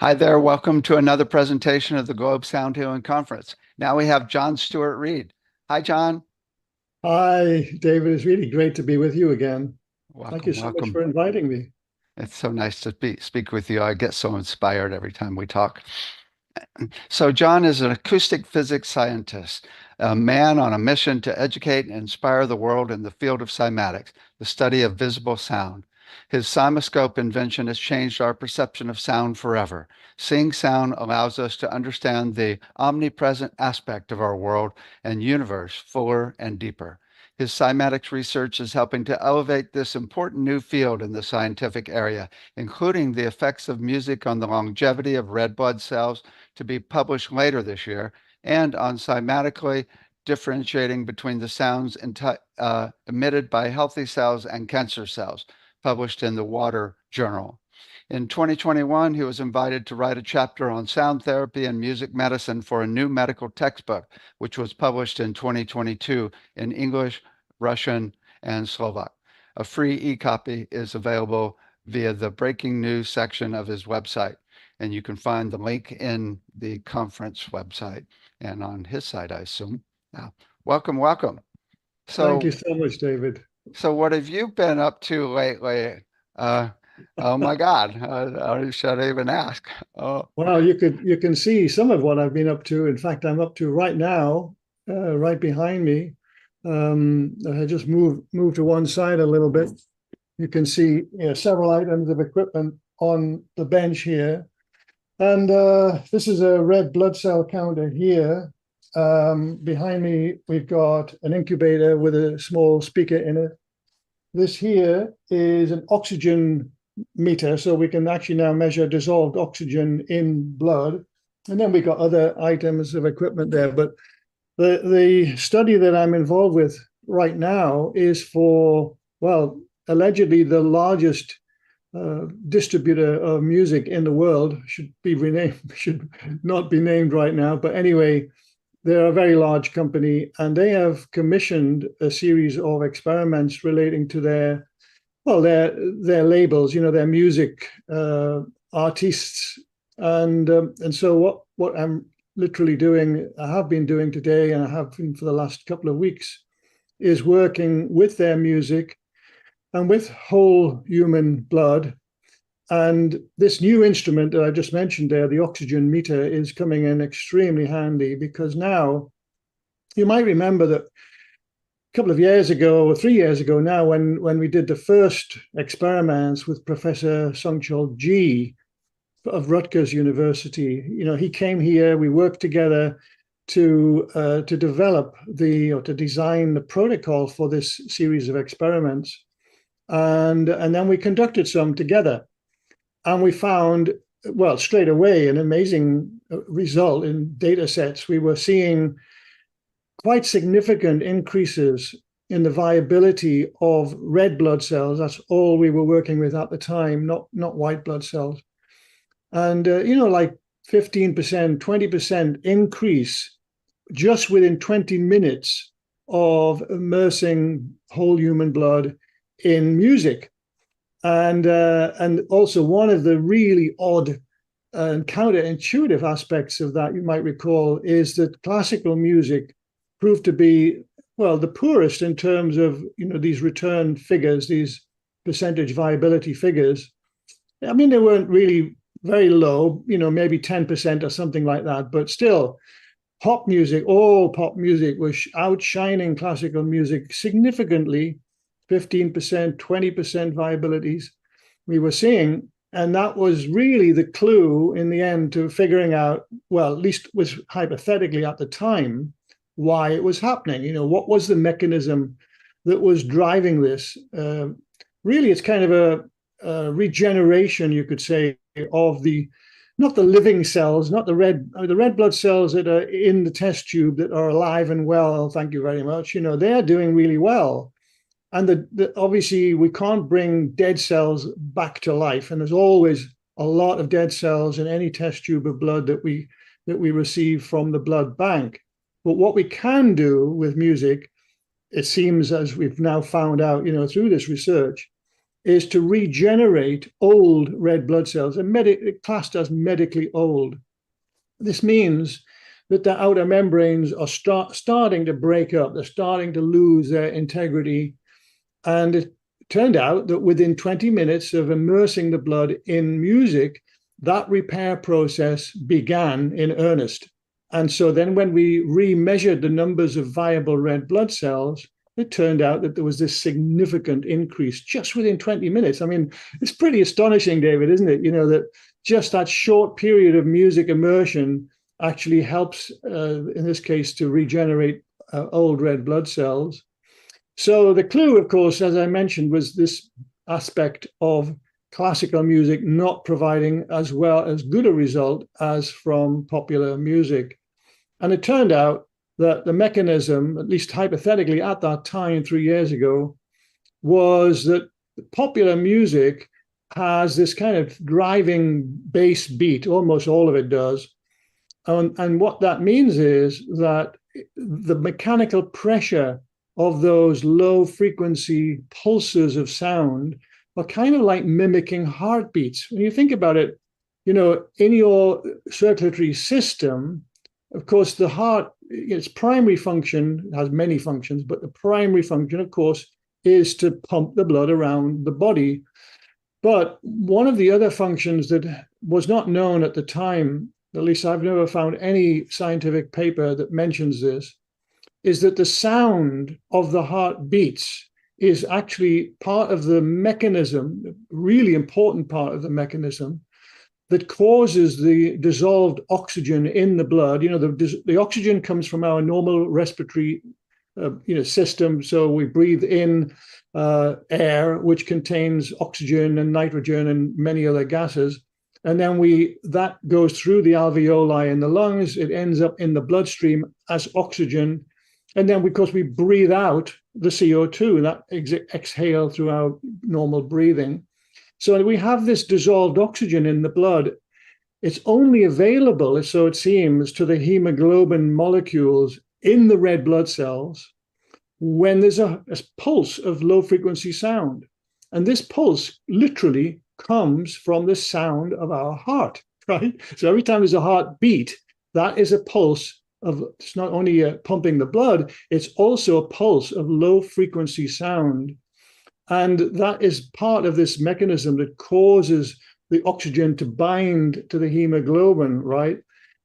Hi there. Welcome to another presentation of the Globe Sound Healing Conference. Now we have Stuart Reid. Hi, John. Hi, David. It's really great to be with you again. Thank you Welcome, so much welcome. for inviting me. It's so nice to speak with you. I get so inspired every time we talk. So, John is an acoustic physics scientist, a man on a mission to educate and inspire the world in the field of cymatics, the study of visible sound. His cymoscope invention has changed our perception of sound forever. Seeing sound allows us to understand the omnipresent aspect of our world and universe fuller and deeper. His cymatics research is helping to elevate this important new field in the scientific area, including the effects of music on the longevity of red blood cells, to be published later this year, and on cymatically differentiating between the sounds emitted by healthy cells and cancer cells, published in the Water Journal. In 2021, he was invited to write a chapter on sound therapy and music medicine for a new medical textbook, which was published in 2022 in English, Russian, and Slovak. A free e-copy is available via the breaking news section of his website, and you can find the link in the conference website and on his site, I assume. Now, welcome, welcome. Thank you So, so much, David. so what have you been up to lately? Uh, oh my God, should I even ask? Oh, Well, you can see some of what I've been up to. In fact, I'm up to right now, right behind me. I just moved to one side a little bit. You can see several items of equipment on the bench here. And this is a red blood cell counter here. Behind me, we've got an incubator with a small speaker in it. This here is an oxygen meter, so we can actually now measure dissolved oxygen in blood. And then we've got other items of equipment there. But the study that I'm involved with right now is for, well, allegedly the largest distributor of music in the world. Should be renamed, should not be named right now. But anyway, they're a very large company, and they have commissioned a series of experiments relating to their labels, their music artists, and so what I'm literally doing, I have been doing today, and I have been for the last couple of weeks, is working with their music and with whole human blood. And this new instrument that I just mentioned there, the oxygen meter, is coming in extremely handy, because now you might remember that a couple of years ago, or 3 years ago now, when we did the first experiments with Professor Sungchul Ji of Rutgers University, he came here, we worked together to develop or to design the protocol for this series of experiments. And then we conducted some together. And we found, well, straight away, an amazing result in data sets. We were seeing quite significant increases in the viability of red blood cells. That's all we were working with at the time, not white blood cells. And, like 15%, 20% increase just within 20 minutes of immersing whole human blood in music. And also, one of the really odd and counterintuitive aspects of that, you might recall, is that classical music proved to be, well, the poorest in terms of these return figures, these percentage viability figures. I mean, they weren't really very low, maybe 10% or something like that, but still, all pop music was outshining classical music significantly. 15%, 20% viabilities we were seeing. And that was really the clue in the end to figuring out, well, at least was hypothetically at the time, why it was happening. What was the mechanism that was driving this? Really, it's kind of a regeneration, you could say, of not the living cells, not the red blood cells that are in the test tube that are alive and well. Thank you very much. They're doing really well. And obviously, we can't bring dead cells back to life. And there's always a lot of dead cells in any test tube of blood that we receive from the blood bank. But what we can do with music, it seems, as we've now found out, through this research, is to regenerate old red blood cells, and classed as medically old. This means that the outer membranes are starting to break up. They're starting to lose their integrity. And it turned out that within 20 minutes of immersing the blood in music, that repair process began in earnest. And so then when we remeasured the numbers of viable red blood cells, it turned out that there was this significant increase just within 20 minutes. I mean, it's pretty astonishing, David, isn't it? You know, that just that short period of music immersion actually helps, in this case, to regenerate old red blood cells. So the clue, of course, as I mentioned, was this aspect of classical music not providing as good a result as from popular music. And it turned out that the mechanism, at least hypothetically at that time, 3 years ago, was that popular music has this kind of driving bass beat, almost all of it does. And what that means is that the mechanical pressure of those low frequency pulses of sound are kind of like mimicking heartbeats. When you think about it, you know, in your circulatory system, of course, the heart, its primary function has many functions, but the primary function, of course, is to pump the blood around the body. But one of the other functions that was not known at the time, at least I've never found any scientific paper that mentions this, is that the sound of the heart beats is actually part of the mechanism, a really important part of the mechanism that causes the dissolved oxygen in the blood. You know, the oxygen comes from our normal respiratory system. So we breathe in air, which contains oxygen and nitrogen and many other gases. And then that goes through the alveoli in the lungs. It ends up in the bloodstream as oxygen. And then because we breathe out the CO2, that exhale through our normal breathing. So we have this dissolved oxygen in the blood. It's only available, so it seems, to the hemoglobin molecules in the red blood cells when there's a pulse of low frequency sound. And this pulse literally comes from the sound of our heart, right? So every time there's a heartbeat, that is a pulse of, it's not only pumping the blood, it's also a pulse of low frequency sound. And that is part of this mechanism that causes the oxygen to bind to the hemoglobin, right?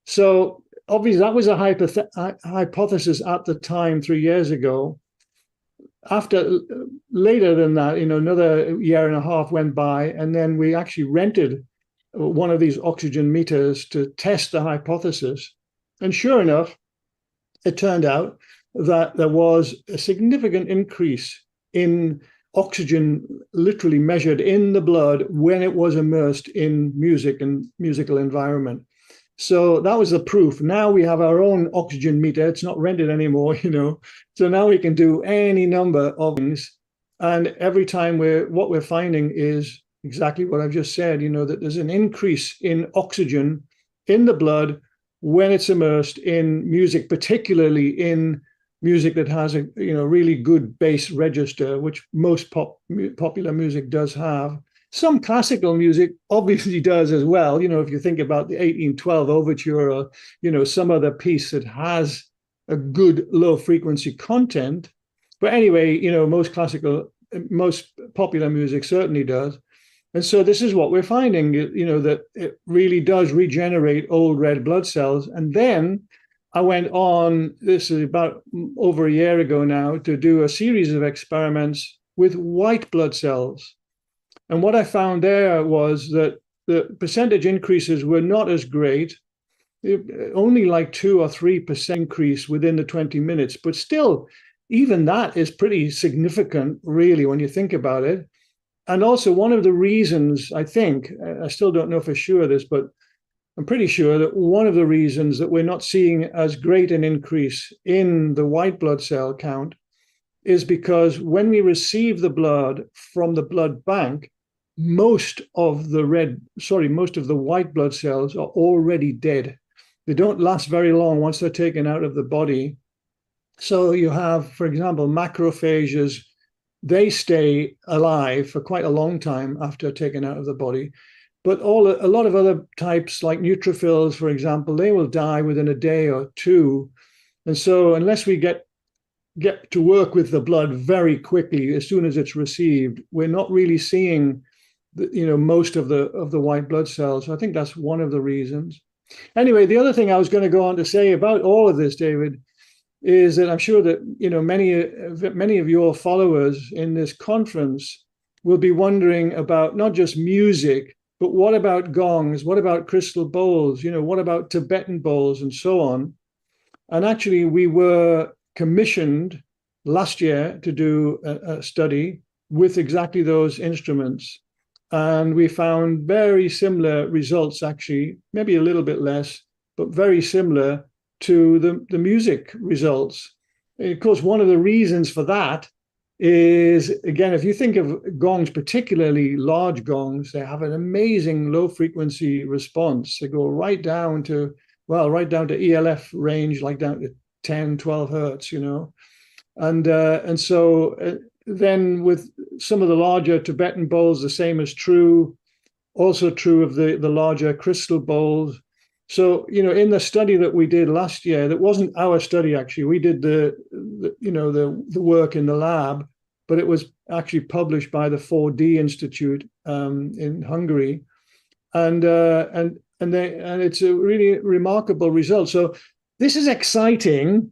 So obviously that was a hypothesis at the time 3 years ago. Later than that, another year and a half went by, and then we actually rented one of these oxygen meters to test the hypothesis. And sure enough, it turned out that there was a significant increase in oxygen literally measured in the blood when it was immersed in music and musical environment. So that was the proof. Now we have our own oxygen meter. It's not rented anymore, So now we can do any number of things. And every time what we're finding is exactly what I've just said, that there's an increase in oxygen in the blood when it's immersed in music, particularly in music that has a really good bass register, which most popular music does have. Some classical music obviously does as well. If you think about the 1812 overture or, some other piece that has a good low frequency content. But anyway, most popular music certainly does. And so this is what we're finding, that it really does regenerate old red blood cells. And then I went on, this is about over a year ago now, to do a series of experiments with white blood cells. And what I found there was that the percentage increases were not as great, only like 2 or 3% increase within the 20 minutes. But still, even that is pretty significant, really, when you think about it. And also one of the reasons, I think, I still don't know for sure this, but I'm pretty sure that one of the reasons that we're not seeing as great an increase in the white blood cell count is because when we receive the blood from the blood bank, most of the white blood cells are already dead. They don't last very long once they're taken out of the body. So you have, for example, macrophages they stay alive for quite a long time after taken out of the body. But a lot of other types, like neutrophils, for example, they will die within a day or two. And so unless we get to work with the blood very quickly as soon as it's received, we're not really seeing most of the white blood cells. So I think that's one of the reasons. Anyway, the other thing I was going to go on to say about all of this, David, is that I'm sure that many of your followers in this conference will be wondering about not just music, but what about gongs? What about crystal bowls? What about Tibetan bowls and so on? And actually, we were commissioned last year to do a study with exactly those instruments. And we found very similar results, actually, maybe a little bit less, but very similar to the music results. And of course, one of the reasons for that is, again, if you think of gongs, particularly large gongs, they have an amazing low frequency response. They go right down to ELF range, like down to 10, 12 hertz, And so then with some of the larger Tibetan bowls, the same is true, also true of the larger crystal bowls. So, in the study that we did last year, that wasn't our study, actually. We did the work in the lab, but it was actually published by the 4D Institute in Hungary. And it's a really remarkable result. So this is exciting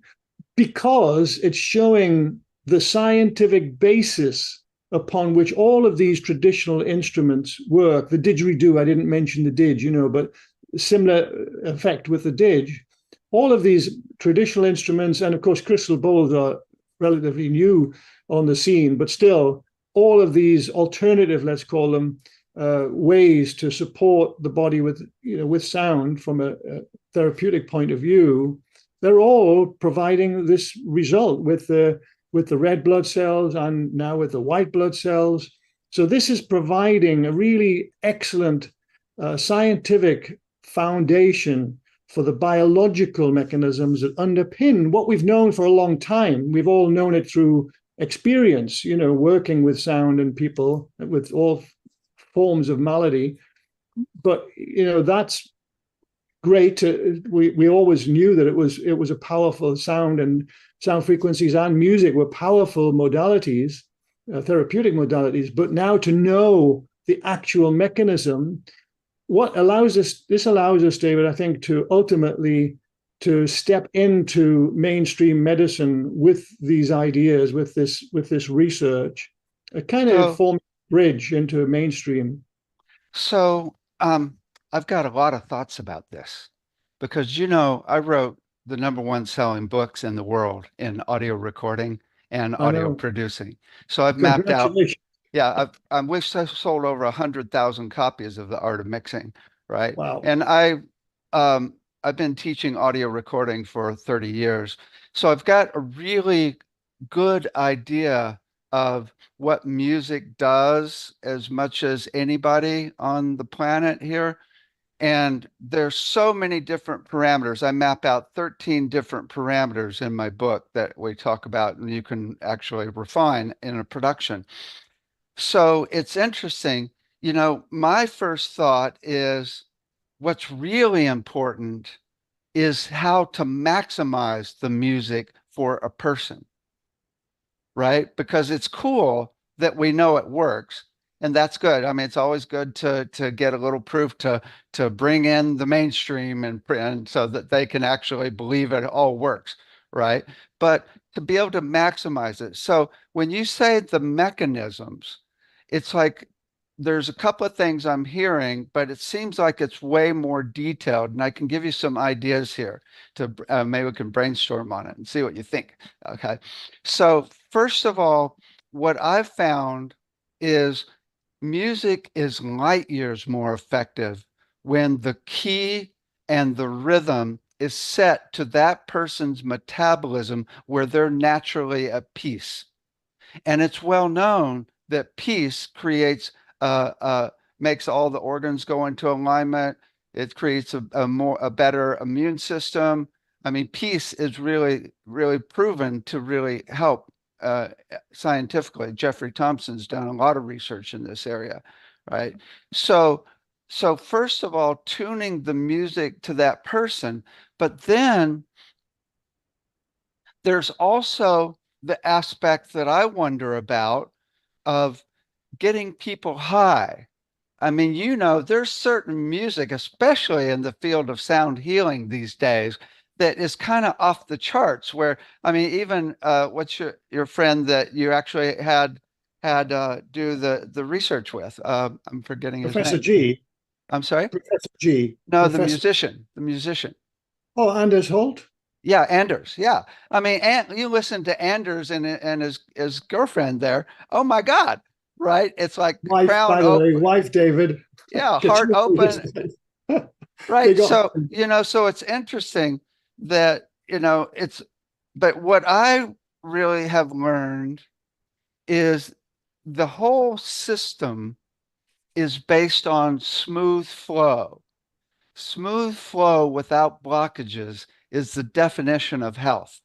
because it's showing the scientific basis upon which all of these traditional instruments work. The didgeridoo, I didn't mention the didge, but similar effect with the didge. All of these traditional instruments, and of course, crystal bowls are relatively new on the scene, but still, all of these alternative, let's call them, ways to support the body with sound from a therapeutic point of view, they're all providing this result with the red blood cells and now with the white blood cells. So this is providing a really excellent scientific foundation for the biological mechanisms that underpin what we've known for a long time. We've all known it through experience, working with sound and people with all forms of malady. But that's great. We always knew that it was a powerful sound, and sound frequencies and music were powerful modalities, therapeutic modalities. But now to know the actual mechanism, this allows us, David, I think, to ultimately to step into mainstream medicine with these ideas, with this research, a kind of form bridge into mainstream. So I've got a lot of thoughts about this because, I wrote the #1 selling books in the world in audio recording and audio producing. So I've mapped out. Yeah, we've sold over 100,000 copies of The Art of Mixing, right? Wow. And I've been teaching audio recording for 30 years. So I've got a really good idea of what music does as much as anybody on the planet here. And there's so many different parameters. I map out 13 different parameters in my book that we talk about, and you can actually refine in a production. So it's interesting. My first thought is what's really important is how to maximize the music for a person, right? Because it's cool that we know it works, and that's good. I mean, it's always good to get a little proof to bring in the mainstream and so that they can actually believe it all works, right? But to be able to maximize it. So when you say the mechanisms, it's like there's a couple of things I'm hearing, but it seems like it's way more detailed. And I can give you some ideas here to maybe we can brainstorm on it and see what you think. Okay. So first of all, what I've found is music is light years more effective when the key and the rhythm is set to that person's metabolism where they're naturally at peace. And it's well known that peace makes all the organs go into alignment. It creates a better immune system. I mean, peace is really, really proven to really help scientifically. Jeffrey Thompson's done a lot of research in this area, right? So, so first of all, tuning the music to that person, but then there's also the aspect that I wonder about of getting people high. I mean, you know, there's certain music, especially in the field of sound healing these days, that is kind of off the charts. Where I mean, even what's your friend that you actually had do the research with? I'm forgetting his Professor name. G. I'm sorry. Professor G. No, the Professor. musician. The musician. Oh, Anders Holt. Yeah, Anders. Yeah, I mean, and you listen to Anders and his girlfriend there. Oh my God, right? It's like Wife, crown by the way, open. wife David. Yeah, heart Continue this. open. They Right. got So, you know, so it's interesting that, you know, but what I really have learned is the whole system is based on smooth flow. Smooth flow without blockages is the definition of health,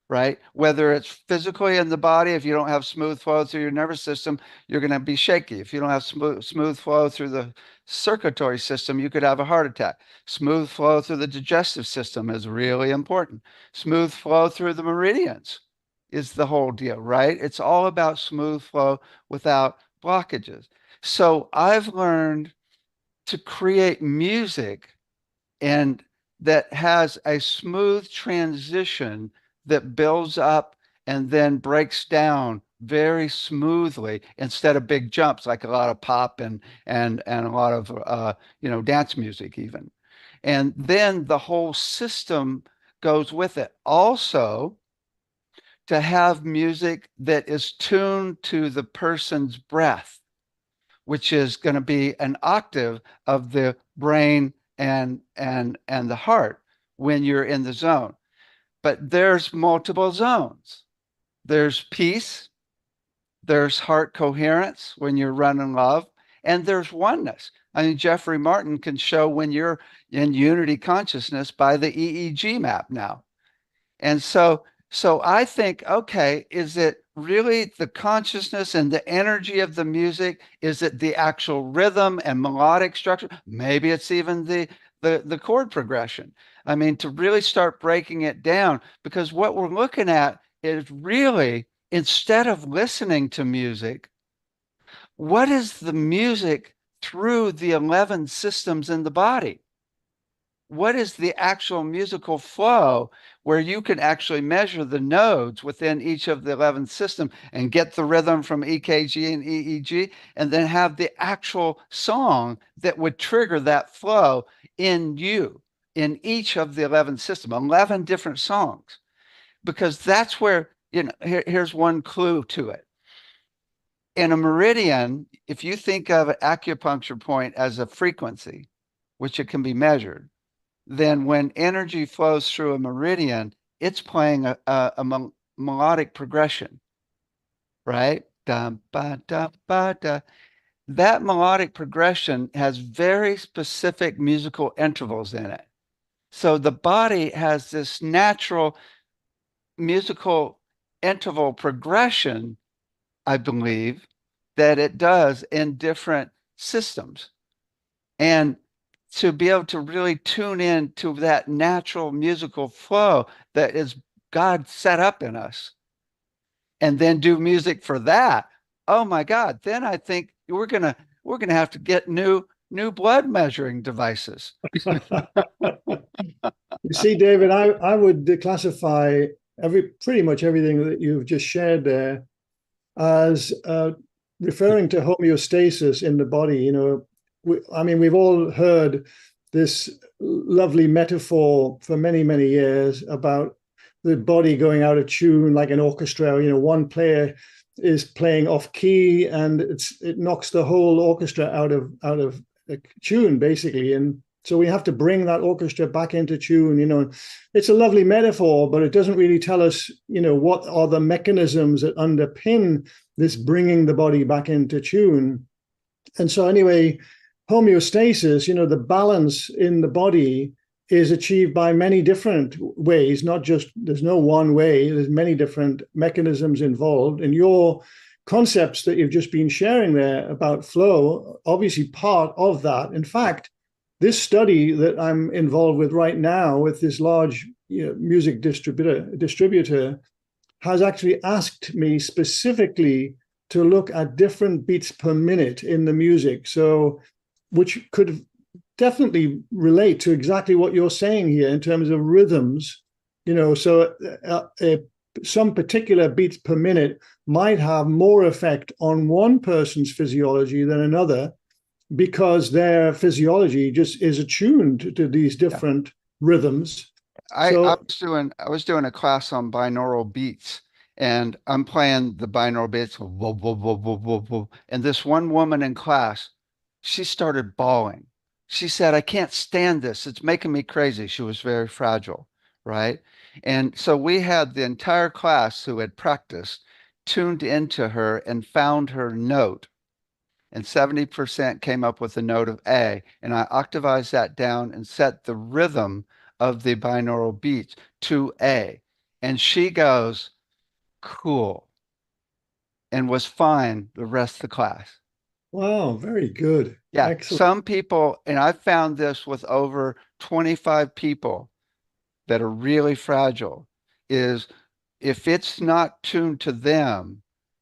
right? Whether it's physically in the body, if you don't have smooth flow through your nervous system, you're going to be shaky. If you don't have smooth flow through the circulatory system, you could have a heart attack. Smooth flow through the digestive system is really important. Smooth flow through the meridians is the whole deal, right? It's all about smooth flow without blockages. So I've learned to create music and that has a smooth transition that builds up and then breaks down very smoothly instead of big jumps like a lot of pop and a lot of you know, dance music even. And then the whole system goes with it. Also, to have music that is tuned to the person's breath, which is going to be an octave of the brain and the heart when you're in the zone. But there's multiple zones. There's peace, there's heart coherence when you're running love, and there's oneness. I mean, Jeffrey Martin can show when you're in unity consciousness by the EEG map now. And so I think, okay, is it really the consciousness and the energy of the music? Is it the actual rhythm and melodic structure? Maybe it's even the chord progression. I mean, to really start breaking it down, because what we're looking at is really, instead of listening to music, what is the music through the 11 systems in the body? What is the actual musical flow where you can actually measure the nodes within each of the 11 system and get the rhythm from EKG and EEG, and then have the actual song that would trigger that flow in you, in each of the 11 system, 11 different songs, because that's where, you know, here's one clue to it. In a meridian, if you think of an acupuncture point as a frequency, which it can be measured, then when energy flows through a meridian, it's playing a melodic progression, right? Da, ba, da, ba, da. That melodic progression has very specific musical intervals in it. So the body has this natural musical interval progression, I believe, that it does in different systems. And to be able to really tune in to that natural musical flow that is God set up in us, and then do music for that. Oh my God! Then I think we're gonna have to get new blood measuring devices. You see, David, I would classify pretty much everything that you've just shared there as referring to homeostasis in the body. You know, I mean, we've all heard this lovely metaphor for many, many years about the body going out of tune like an orchestra. You know, one player is playing off key and it knocks the whole orchestra out of tune, basically. And so we have to bring that orchestra back into tune. You know, it's a lovely metaphor, but it doesn't really tell us, you know, what are the mechanisms that underpin this bringing the body back into tune. And so anyway, homeostasis, you know, the balance in the body is achieved by many different ways, not just, there's no one way, there's many different mechanisms involved. And your concepts that you've just been sharing there about flow, obviously part of that. In fact, this study that I'm involved with right now with this large music distributor has actually asked me specifically to look at different beats per minute in the music. So, which could definitely relate to exactly what you're saying here in terms of rhythms. So some particular beats per minute might have more effect on one person's physiology than another, because their physiology just is attuned to these different rhythms. I So, was doing a class on binaural beats, and I'm playing the binaural beats, whoa, whoa, whoa, whoa, whoa, whoa. And this one woman in class, she started bawling. She said, I can't stand this. It's making me crazy. She was very fragile, right? And so we had the entire class who had practiced tuned into her and found her note, and 70% came up with the note of A. And I octavized that down and set the rhythm of the binaural beats to A. And she goes, cool, and was fine the rest of the class. wow, very good. Yeah, Excellent. some people, and I've found this with over 25 people that are really fragile, is if it's not tuned to them,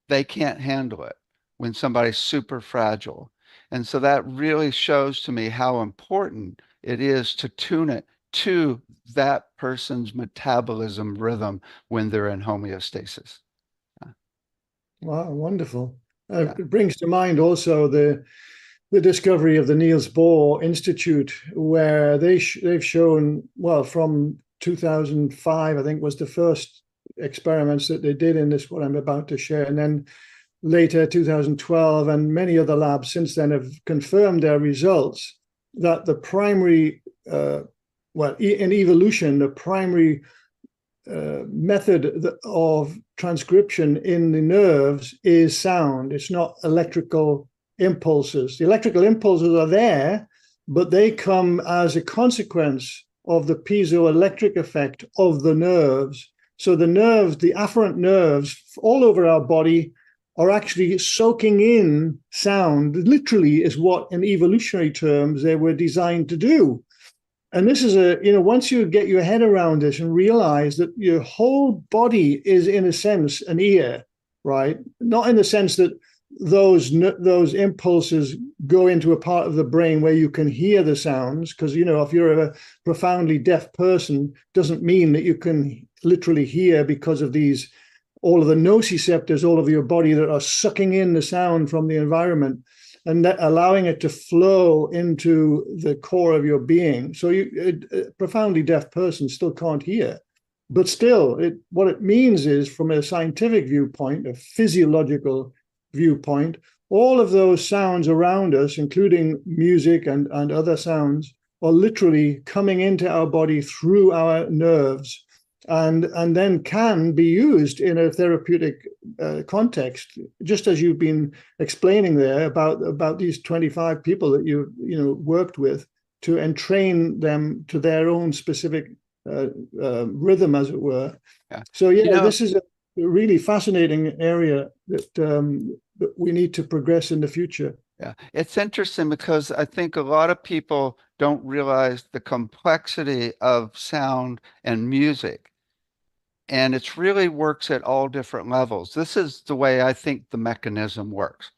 they can't handle it when somebody's super fragile. And so that really shows to me how important it is to tune it to that person's metabolism rhythm when they're in homeostasis. Wow, wonderful. Yeah. It brings to mind also the discovery of the Niels Bohr Institute, where they've shown, well, from 2005, I think was the first experiments that they did in this, what I'm about to share. And then later, 2012, and many other labs since then have confirmed their results that the primary, in evolution, the primary method of transcription in the nerves is sound. It's not electrical impulses. The electrical impulses are there, but they come as a consequence of the piezoelectric effect of the nerves. So the nerves, the afferent nerves all over our body, are actually soaking in sound. Literally is what, in evolutionary terms, they were designed to do. And this is once you get your head around this and realize that your whole body is, in a sense, an ear, right? Not in the sense that those impulses go into a part of the brain where you can hear the sounds, because, if you're a profoundly deaf person, doesn't mean that you can literally hear, because of all of the nociceptors all over your body that are sucking in the sound from the environment, and that allowing it to flow into the core of your being. So a profoundly deaf person still can't hear. But still, what it means is, from a scientific viewpoint, a physiological viewpoint, all of those sounds around us, including music and other sounds, are literally coming into our body through our nerves, and then can be used in a therapeutic context, just as you've been explaining there about these 25 people that you worked with, to entrain them to their own specific rhythm, as it were. Yeah. So yeah, this is a really fascinating area that we need to progress in the future. Yeah, it's interesting because I think a lot of people don't realize the complexity of sound and music. And it really works at all different levels. This is the way I think the mechanism works.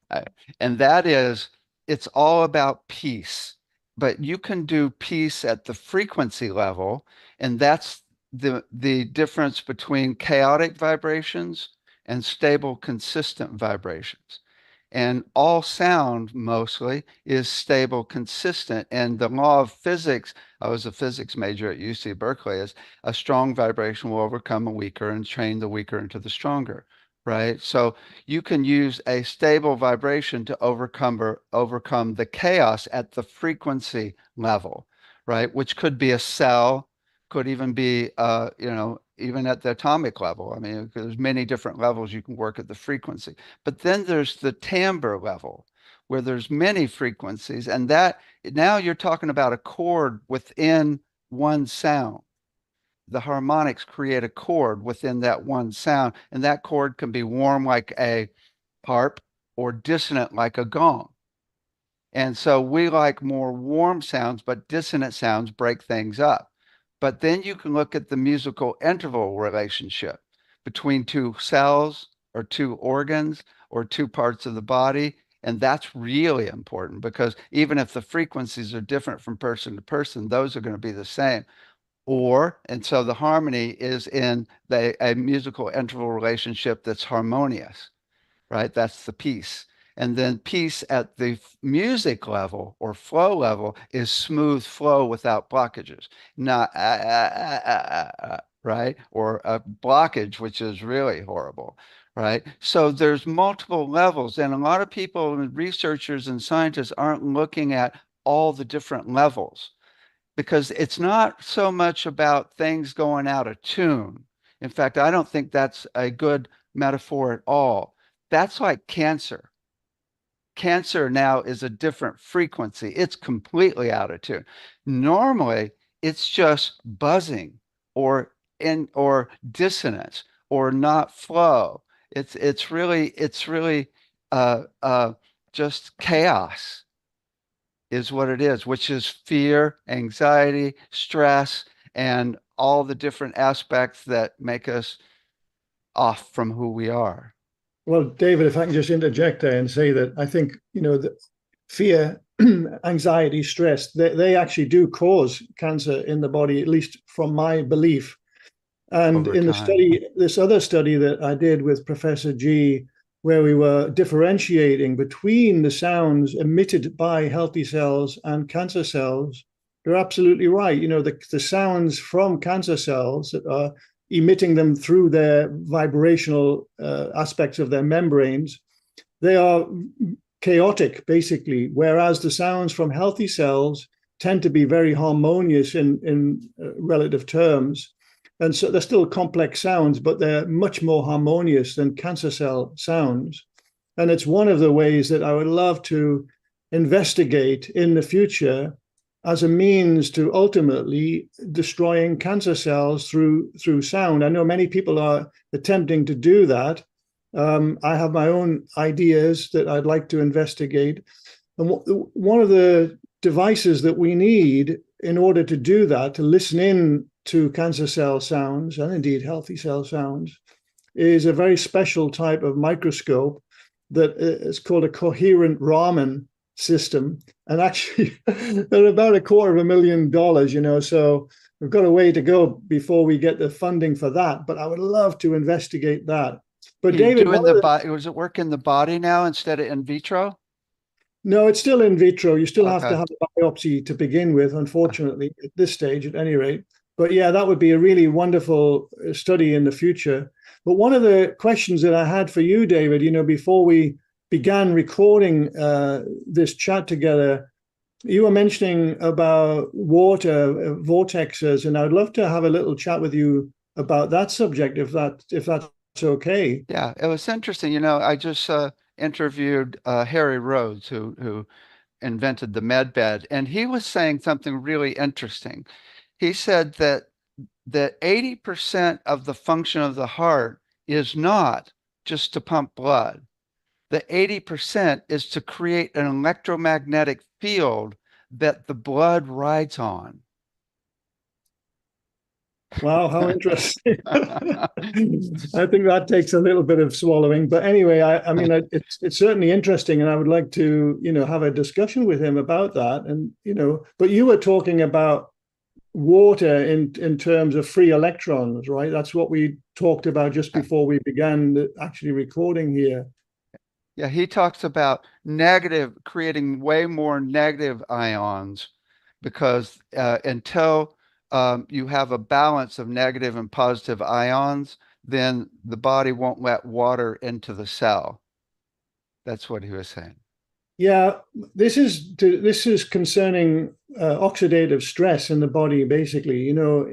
Uh, and that is, it's all about peace. But you can do peace at the frequency level, and that's the difference between chaotic vibrations and stable, consistent vibrations. And all sound mostly is stable, consistent. And the law of physics, I was a physics major at UC Berkeley, is a strong vibration will overcome a weaker and train the weaker into the stronger, right? So you can use a stable vibration to overcome the chaos at the frequency level, right? Which could be a cell, could even be even at the atomic level. I mean, there's many different levels you can work at the frequency. But then there's the timbre level, where there's many frequencies, and that now you're talking about a chord within one sound. The harmonics create a chord within that one sound, and that chord can be warm like a harp or dissonant like a gong. And so we like more warm sounds, but dissonant sounds break things up. But then you can look at the musical interval relationship between two cells or two organs or two parts of the body. And that's really important because even if the frequencies are different from person to person, those are going to be the same. And so the harmony is in a musical interval relationship that's harmonious, right? That's the peace. And then peace at the music level or flow level is smooth flow without blockages, not right? Or a blockage, which is really horrible, right? So there's multiple levels, and a lot of people and researchers and scientists aren't looking at all the different levels because it's not so much about things going out of tune. In fact, I don't think that's a good metaphor at all. That's like cancer. Cancer now is a different frequency. It's completely out of tune. Normally, it's just buzzing or dissonance or not flow. It's really just chaos is what it is, which is fear, anxiety, stress, and all the different aspects that make us off from who we are. Well, David, if I can just interject there and say that I think, the fear, anxiety, stress, they actually do cause cancer in the body, at least from my belief. And Over in the time. study, this other study that I did with Professor G, where we were differentiating between the sounds emitted by healthy cells and cancer cells, you're absolutely right. The sounds from cancer cells that are emitting them through their vibrational aspects of their membranes, they are chaotic, basically, whereas the sounds from healthy cells tend to be very harmonious in relative terms. And so they're still complex sounds, but they're much more harmonious than cancer cell sounds. And it's one of the ways that I would love to investigate in the future as a means to ultimately destroying cancer cells through sound. I know many people are attempting to do that. I have my own ideas that I'd like to investigate. And one of the devices that we need in order to do that, to listen in to cancer cell sounds and indeed healthy cell sounds, is a very special type of microscope that is called a coherent Raman system. And actually, they're about $250,000, so we've got a way to go before we get the funding for that. But I would love to investigate that. But You David, doing the body, does it work in the body now instead of in vitro? no, it's still in vitro. You still have to Okay. have a biopsy to begin with, unfortunately, at this stage, at any rate. But yeah, that would be a really wonderful study in the future. But one of the questions that I had for you, David, before we began recording this chat together, you were mentioning about water vortexes, and I'd love to have a little chat with you about that subject, if that's okay. Yeah, it was interesting. I just interviewed Harry Rhodes, who invented the med bed, and he was saying something really interesting. He said that 80% of the function of the heart is not just to pump blood. The 80% is to create an electromagnetic field that the blood rides on. Wow, how interesting. I think that takes a little bit of swallowing. But anyway, I mean, it's certainly interesting. And I would like to, have a discussion with him about that. And, but you were talking about water in terms of free electrons, right? That's what we talked about just before we began actually recording here. Yeah, he talks about creating way more negative ions because until you have a balance of negative and positive ions, then the body won't let water into the cell. That's what he was saying. Yeah, this is concerning oxidative stress in the body. Basically, in our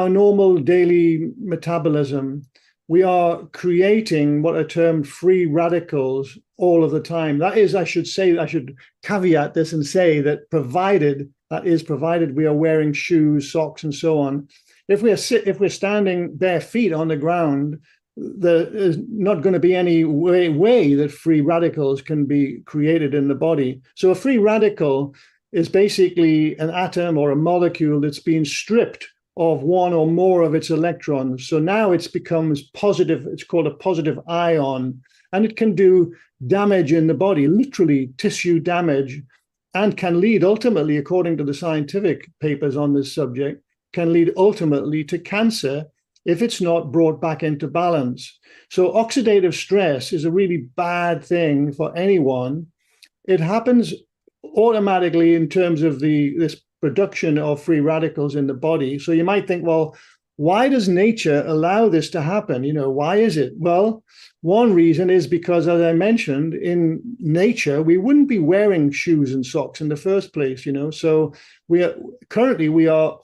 normal daily metabolism, we are creating what are termed free radicals all of the time. That is, I should caveat this and say that provided we are wearing shoes, socks, and so on. If we're standing bare feet on the ground, there is not going to be any way that free radicals can be created in the body. So a free radical is basically an atom or a molecule that's been stripped of one or more of its electrons. So now it becomes positive. It's called a positive ion, and it can do damage in the body, literally tissue damage, and can lead ultimately, according to the scientific papers on this subject, can lead ultimately to cancer if it's not brought back into balance. So oxidative stress is a really bad thing for anyone. It happens automatically in terms of this production of free radicals in the body. So you might think, well, why does nature allow this to happen? Why is it? Well, one reason is because, as I mentioned, in nature, we wouldn't be wearing shoes and socks in the first place, So we are,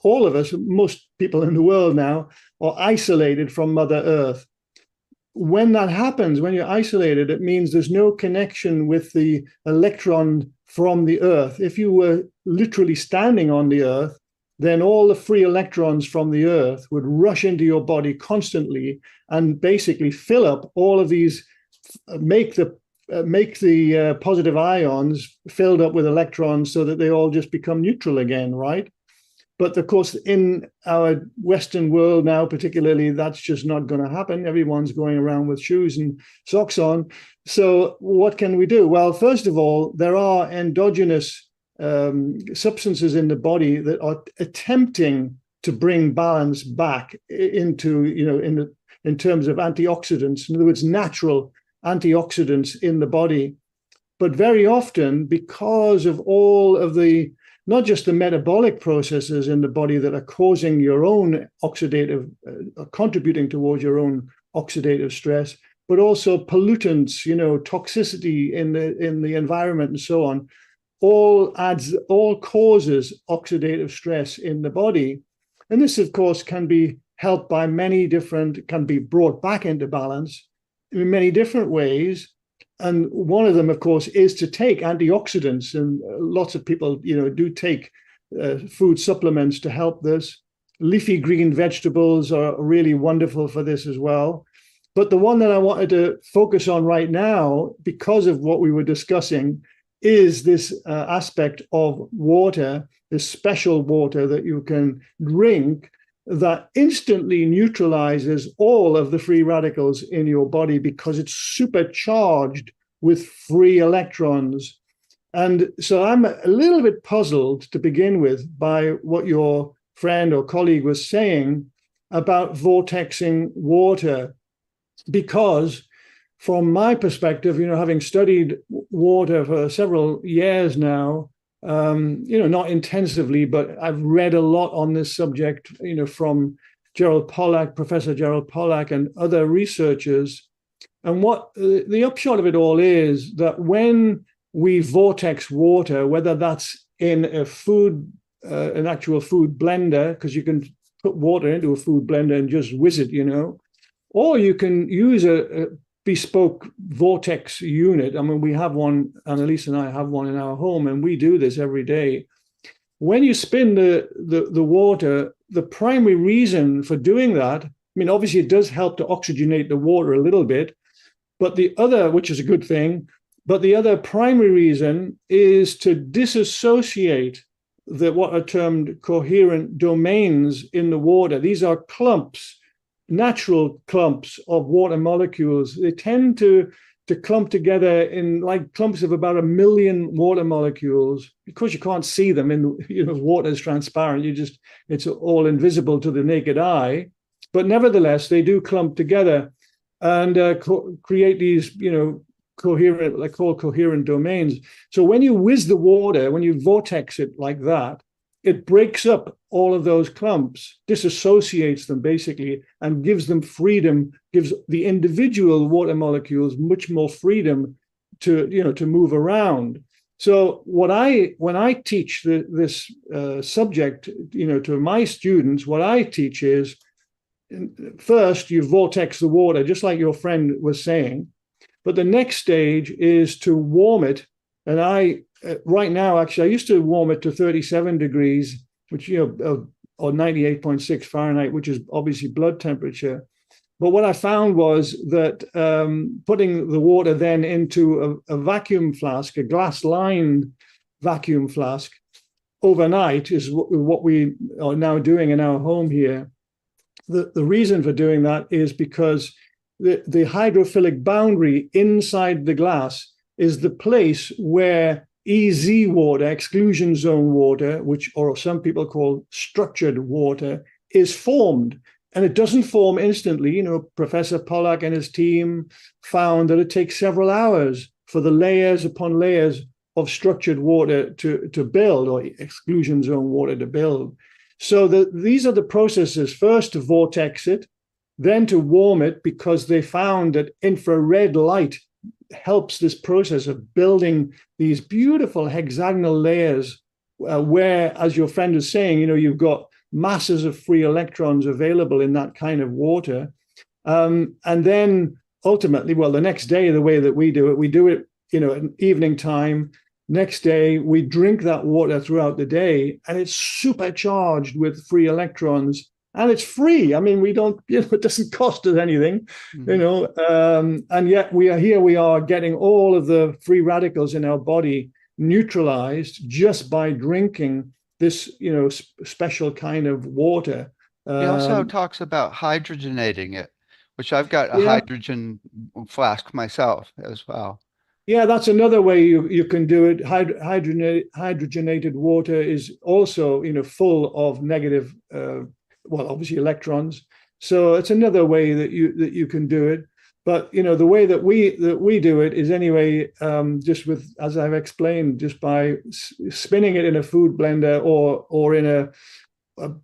all of us, most people in the world now, are isolated from Mother Earth. When that happens, when you're isolated, it means there's no connection with the electron from the Earth. If you were literally standing on the Earth, then all the free electrons from the Earth would rush into your body constantly and basically fill up all of these, make the positive ions filled up with electrons so that they all just become neutral again, right? But of course, in our Western world now, particularly, that's just not going to happen. Everyone's going around with shoes and socks on. So what can we do? Well, first of all, there are endogenous substances in the body that are attempting to bring balance back into, in terms of antioxidants, in other words, natural antioxidants in the body. But very often, because of all of the, not just the metabolic processes in the body that are causing your own oxidative, contributing towards your own oxidative stress, but also pollutants, toxicity in the environment and so on, all causes oxidative stress in the body. And this, of course, can be helped by can be brought back into balance in many different ways. And one of them, of course, is to take antioxidants. And lots of people, do take food supplements to help this. Leafy green vegetables are really wonderful for this as well. But the one that I wanted to focus on right now, because of what we were discussing, is this aspect of water, this special water that you can drink that instantly neutralizes all of the free radicals in your body because it's supercharged with free electrons. And so I'm a little bit puzzled to begin with by what your friend or colleague was saying about vortexing water, because from my perspective, having studied water for several years now, not intensively, but I've read a lot on this subject, from Professor Gerald Pollack and other researchers. And what the upshot of it all is that when we vortex water, whether that's in an actual food blender, because you can put water into a food blender and just whiz it, or you can use a bespoke vortex unit. I mean, we have one, Annalise and I have one in our home, and we do this every day. When you spin the water, the primary reason for doing that, obviously it does help to oxygenate the water a little bit, but the other, which is a good thing, but the other primary reason is to disassociate what are termed coherent domains in the water. These are clumps, natural clumps of water molecules. They tend to clump together in like clumps of about 1 million water molecules. Because you can't see them in, water is transparent. It's all invisible to the naked eye. But nevertheless, they do clump together and create these, coherent, they're called coherent domains. So when you whiz the water, when you vortex it like that, it breaks up all of those clumps, disassociates them basically, and gives them freedom, gives the individual water molecules much more freedom to move around. So when I teach this subject, to my students, what I teach is, first you vortex the water, just like your friend was saying. But the next stage is to warm it. And right now, actually, I used to warm it to 37 degrees, which, or 98.6 Fahrenheit, which is obviously blood temperature. But what I found was that putting the water then into a vacuum flask, a glass-lined vacuum flask, overnight is what we are now doing in our home here. The reason for doing that is because the hydrophilic boundary inside the glass is the place where EZ water, exclusion zone water, which or some people call structured water, is formed. And it doesn't form instantly. Professor Pollack and his team found that it takes several hours for the layers upon layers of structured water to build, or exclusion zone water to build. So these are the processes: first to vortex it, then to warm it, because they found that infrared light helps this process of building these beautiful hexagonal layers where, as your friend was saying, you've got masses of free electrons available in that kind of water. And then ultimately, well, the next day, the way that we do it, at evening time. Next day, we drink that water throughout the day, and it's supercharged with free electrons, and it's free. I mean, we don't, it doesn't cost us anything, and yet we are getting all of the free radicals in our body neutralized just by drinking this, special kind of water. He also talks about hydrogenating it, which I've got a Yeah. hydrogen flask myself as well. Yeah, that's another way you can do it. Hydrogenated water is also, full of negative, well, obviously electrons. So it's another way that you can do it. But the way that we do it is anyway, just with, as I've explained, just by spinning it in a food blender or in a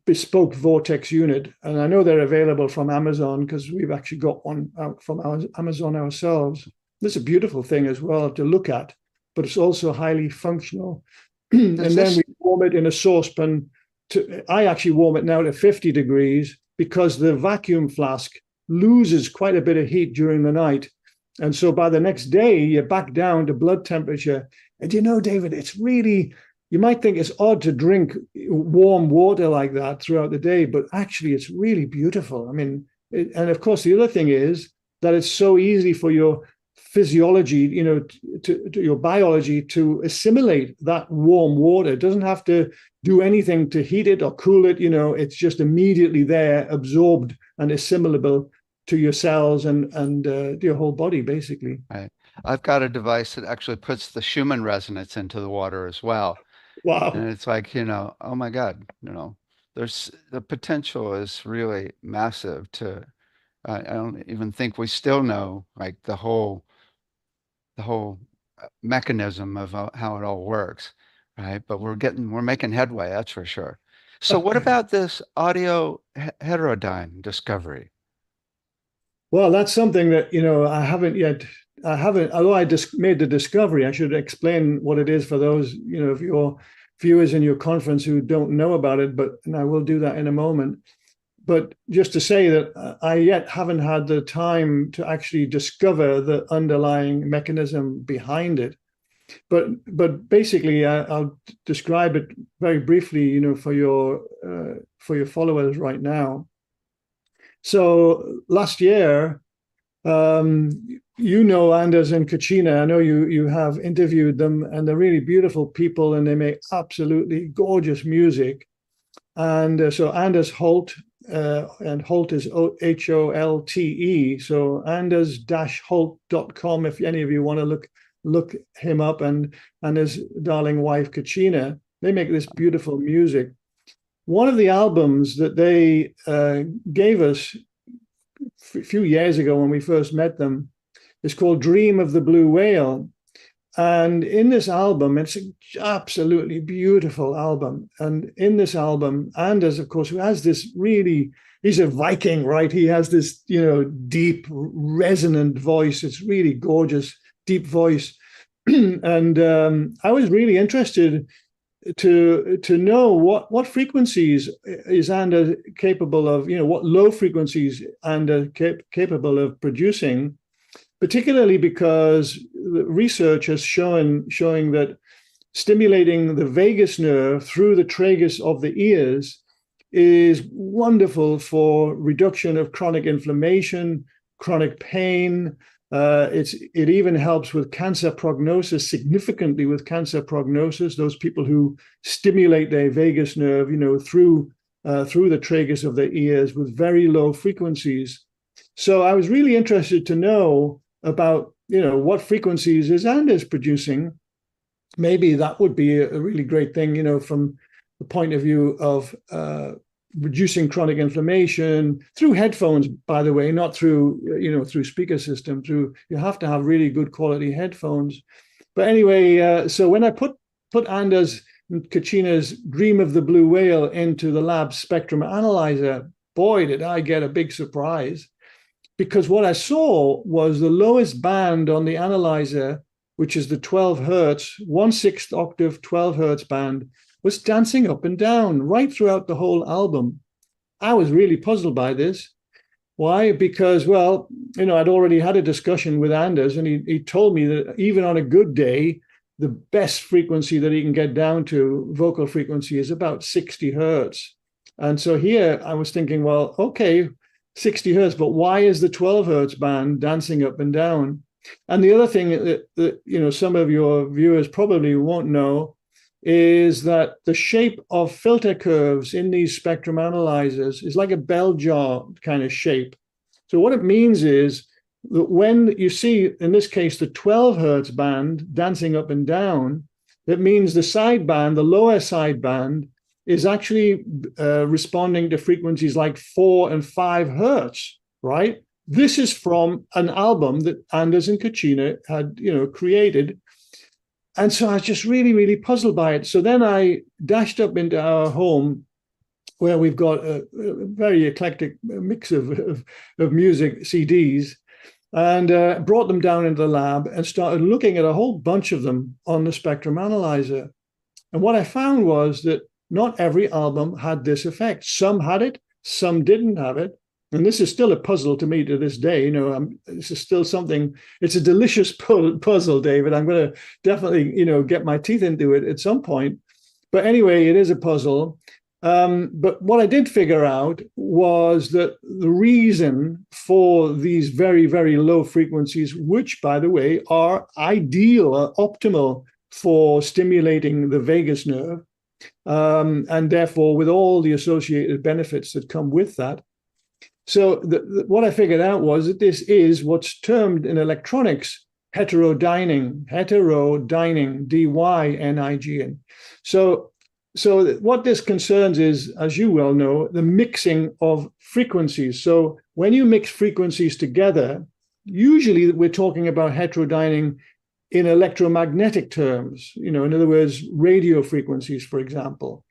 bespoke vortex unit. And I know they're available from Amazon, because we've actually got one out from Amazon ourselves. This is a beautiful thing as well to look at, but it's also highly functional. And then we warm it in a saucepan. I actually warm it now to 50 degrees, because the vacuum flask loses quite a bit of heat during the night. And so by the next day, you're back down to blood temperature. And David, it's really, you might think it's odd to drink warm water like that throughout the day, but actually it's really beautiful. I mean, and of course, the other thing is that it's so easy for your physiology, to your biology to assimilate that warm water. It doesn't have to do anything to heat it or cool it. It's just immediately there, absorbed and assimilable to your cells and your whole body, basically. Right. I've got a device that actually puts the Schumann resonance into the water as well. Wow. And it's like, oh my God, there's the potential is really massive to, I don't even think we still know like the whole mechanism of how it all works, right? But we're making headway, that's for sure. So what about this audio heterodyne discovery? Well, that's something that, I haven't, although I just made the discovery, I should explain what it is for those, of your viewers in your conference who don't know about it, and I will do that in a moment. But just to say that I yet haven't had the time to actually discover the underlying mechanism behind it. But basically, I'll describe it very briefly, for your followers right now. So last year, Anders and Kachina. I know you have interviewed them, and they're really beautiful people, and they make absolutely gorgeous music. And so Anders Holt. And Holt is Holte. So anders-holt.com if any of you want to look him up, and his darling wife Kachina. They make this beautiful music. One of the albums that they gave us a few years ago when we first met them is called Dream of the Blue Whale. And in this album, it's an absolutely beautiful album. And in this album, Anders, of course, who has this really, he's a Viking, right? He has this, deep, resonant voice. It's really gorgeous, deep voice. And I was really interested to know what frequencies is Anders capable of, what low frequencies Anders capable of producing. particularly because the research has showing that stimulating the vagus nerve through the tragus of the ears is wonderful for reduction of chronic inflammation, chronic pain. It even helps with cancer prognosis, significantly with cancer prognosis. Those people who stimulate their vagus nerve, through the tragus of their ears with very low frequencies. So I was really interested to know about, what frequencies is Anders producing. Maybe that would be a really great thing, from the point of view of reducing chronic inflammation through headphones, by the way, not through, through speaker system. You have to have really good quality headphones. But anyway, so when I put Anders Kachina's Dream of the Blue Whale into the lab spectrum analyzer, boy, did I get a big surprise. Because what I saw was the lowest band on the analyzer, which is the 12 hertz, 1/6 octave, 12 hertz band, was dancing up and down right throughout the whole album. I was really puzzled by this. Why? Because, well, I'd already had a discussion with Anders, and he told me that even on a good day, the best frequency that he can get down to, vocal frequency, is about 60 hertz. And so here I was thinking, well, okay, 60 hertz, but why is the 12 hertz band dancing up and down? And the other thing that some of your viewers probably won't know is that the shape of filter curves in these spectrum analyzers is like a bell jar kind of shape. So what it means is that when you see, in this case, the 12 hertz band dancing up and down, that means the sideband, the lower sideband, is actually responding to frequencies like 4 and 5 hertz, right? This is from an album that Anders and Kachina had, created. And so I was just really, really puzzled by it. So then I dashed up into our home, where we've got a very eclectic mix of music CDs, and brought them down into the lab and started looking at a whole bunch of them on the spectrum analyzer. And what I found was that not every album had this effect. Some had it, some didn't have it. And this is still a puzzle to me to this day. This is still something, it's a delicious puzzle, David. I'm going to definitely, get my teeth into it at some point. But anyway, it is a puzzle. But what I did figure out was that the reason for these very, very low frequencies, which, by the way, are ideal, optimal for stimulating the vagus nerve, and therefore with all the associated benefits that come with that. So what I figured out was that this is what's termed in electronics heterodyning, D-Y-N-I-G-N. So what this concerns is, as you well know, the mixing of frequencies. So when you mix frequencies together, usually we're talking about heterodyning in electromagnetic terms, in other words, radio frequencies, for example.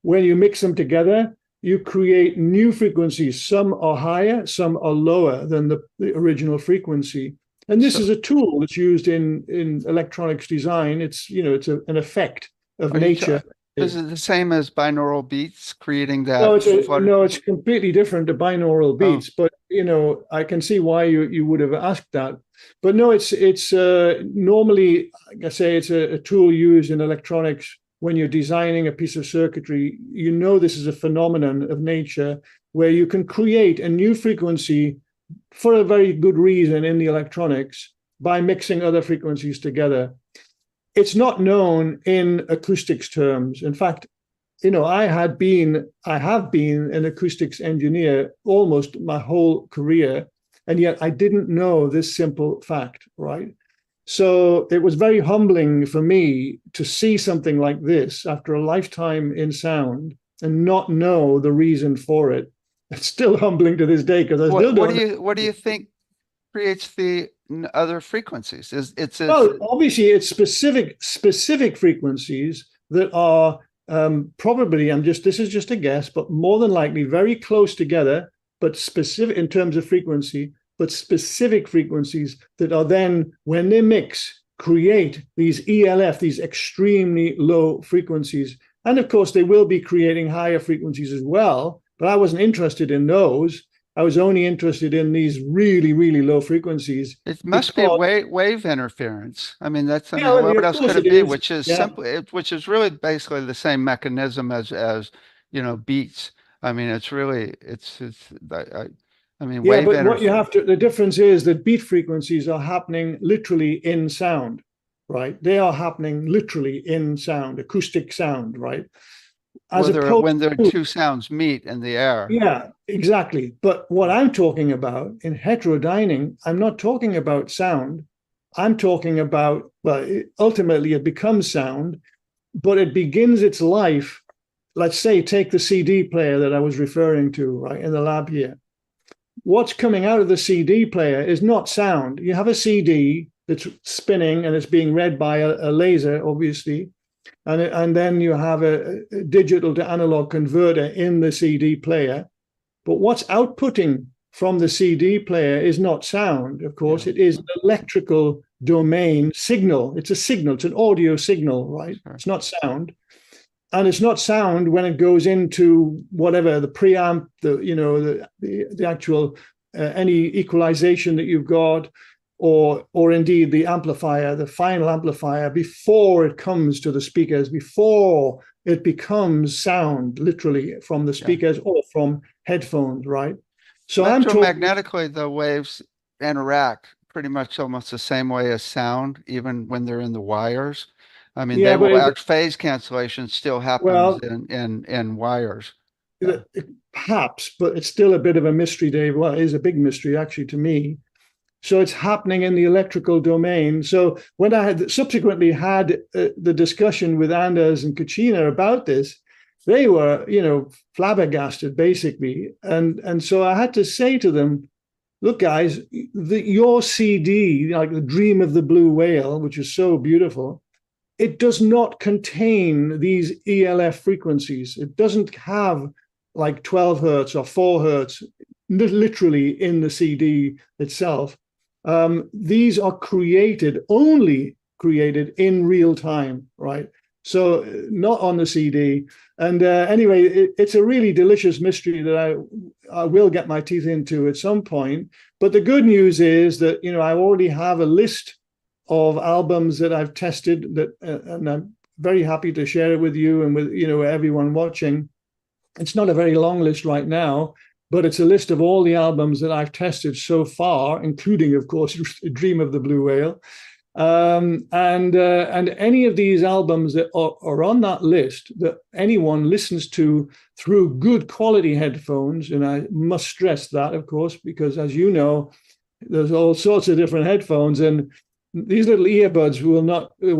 When you mix them together, you create new frequencies. Some are higher, some are lower than the original frequency. And this is a tool that's used in electronics design. It's, an effect of nature. Is it the same as binaural beats, creating that? No, it's completely different to binaural beats. But, I can see why you would have asked that. But no, it's normally, like I say, it's a tool used in electronics. When you're designing a piece of circuitry, this is a phenomenon of nature where you can create a new frequency for a very good reason in the electronics by mixing other frequencies together. It's not known in acoustics terms. In fact, I have been an acoustics engineer almost my whole career, and yet I didn't know this simple fact, right? So it was very humbling for me to see something like this after a lifetime in sound and not know the reason for it. It's still humbling to this day because I still don't. What do you think creates the other frequencies? Obviously it's specific frequencies that are probably, this is just a guess, but more than likely very close together, but specific in terms of frequency, but specific frequencies that are then, when they mix, create these ELF, these extremely low frequencies. And of course, they will be creating higher frequencies as well, but I wasn't interested in those. I was only interested in these really, really low frequencies It must be because, wave interference. I mean, that's, I yeah, mean, well, what of else could course it it be? is. Which is Yeah. simply, which is really basically the same mechanism as, beats. I mean, it's really, I mean, Yeah, wave but what you interference. have to, the difference is that beat frequencies are happening literally in sound, right? They are happening literally in sound, acoustic sound, right? As opposed When the to, two sounds meet in the air. yeah, exactly. But what I'm talking about in heterodyning, I'm not talking about sound. I'm talking about, well, ultimately it becomes sound, but it begins its life. Let's say, take the CD player that I was referring to, right, in the lab here. What's coming out of the CD player is not sound. You have a CD that's spinning and it's being read by a laser, obviously, and then you have a digital to analog converter in the CD player. But what's outputting from the CD player is not sound, of course. Yeah, It is an electrical domain signal. It's a signal. It's an audio signal, right? sure. It's not sound. And it's not sound when it goes into whatever the preamp, the actual any equalization that you've got, or indeed the amplifier, the final amplifier, before it comes to the speakers, before it becomes sound, literally from the Yeah. speakers or from headphones, right? So I'm talking. Electromagnetically, the waves interact pretty much almost the same way as sound, even when they're in the wires. I mean, they Yeah, but will act, phase cancellation still happens well, in wires. Yeah. perhaps, but it's still a bit of a mystery, Dave. Well, it is a big mystery actually to me. So it's happening in the electrical domain. So when I had subsequently had the discussion with Anders and Kachina about this, they were, flabbergasted basically. And so I had to say to them, look, guys, your CD, like the Dream of the Blue Whale, which is so beautiful, it does not contain these ELF frequencies. It doesn't have like 12 hertz or 4 hertz literally in the CD itself. These are only created in real time, right? So not on the CD. And anyway, it's a really delicious mystery that I will get my teeth into at some point. But the good news is that, I already have a list of albums that I've tested and I'm very happy to share it with you and with, everyone watching. It's not a very long list right now, but it's a list of all the albums that I've tested so far, including, of course, Dream of the Blue Whale. And any of these albums that are on that list that anyone listens to through good quality headphones, and I must stress that, of course, because as you know, there's all sorts of different headphones, and these little earbuds will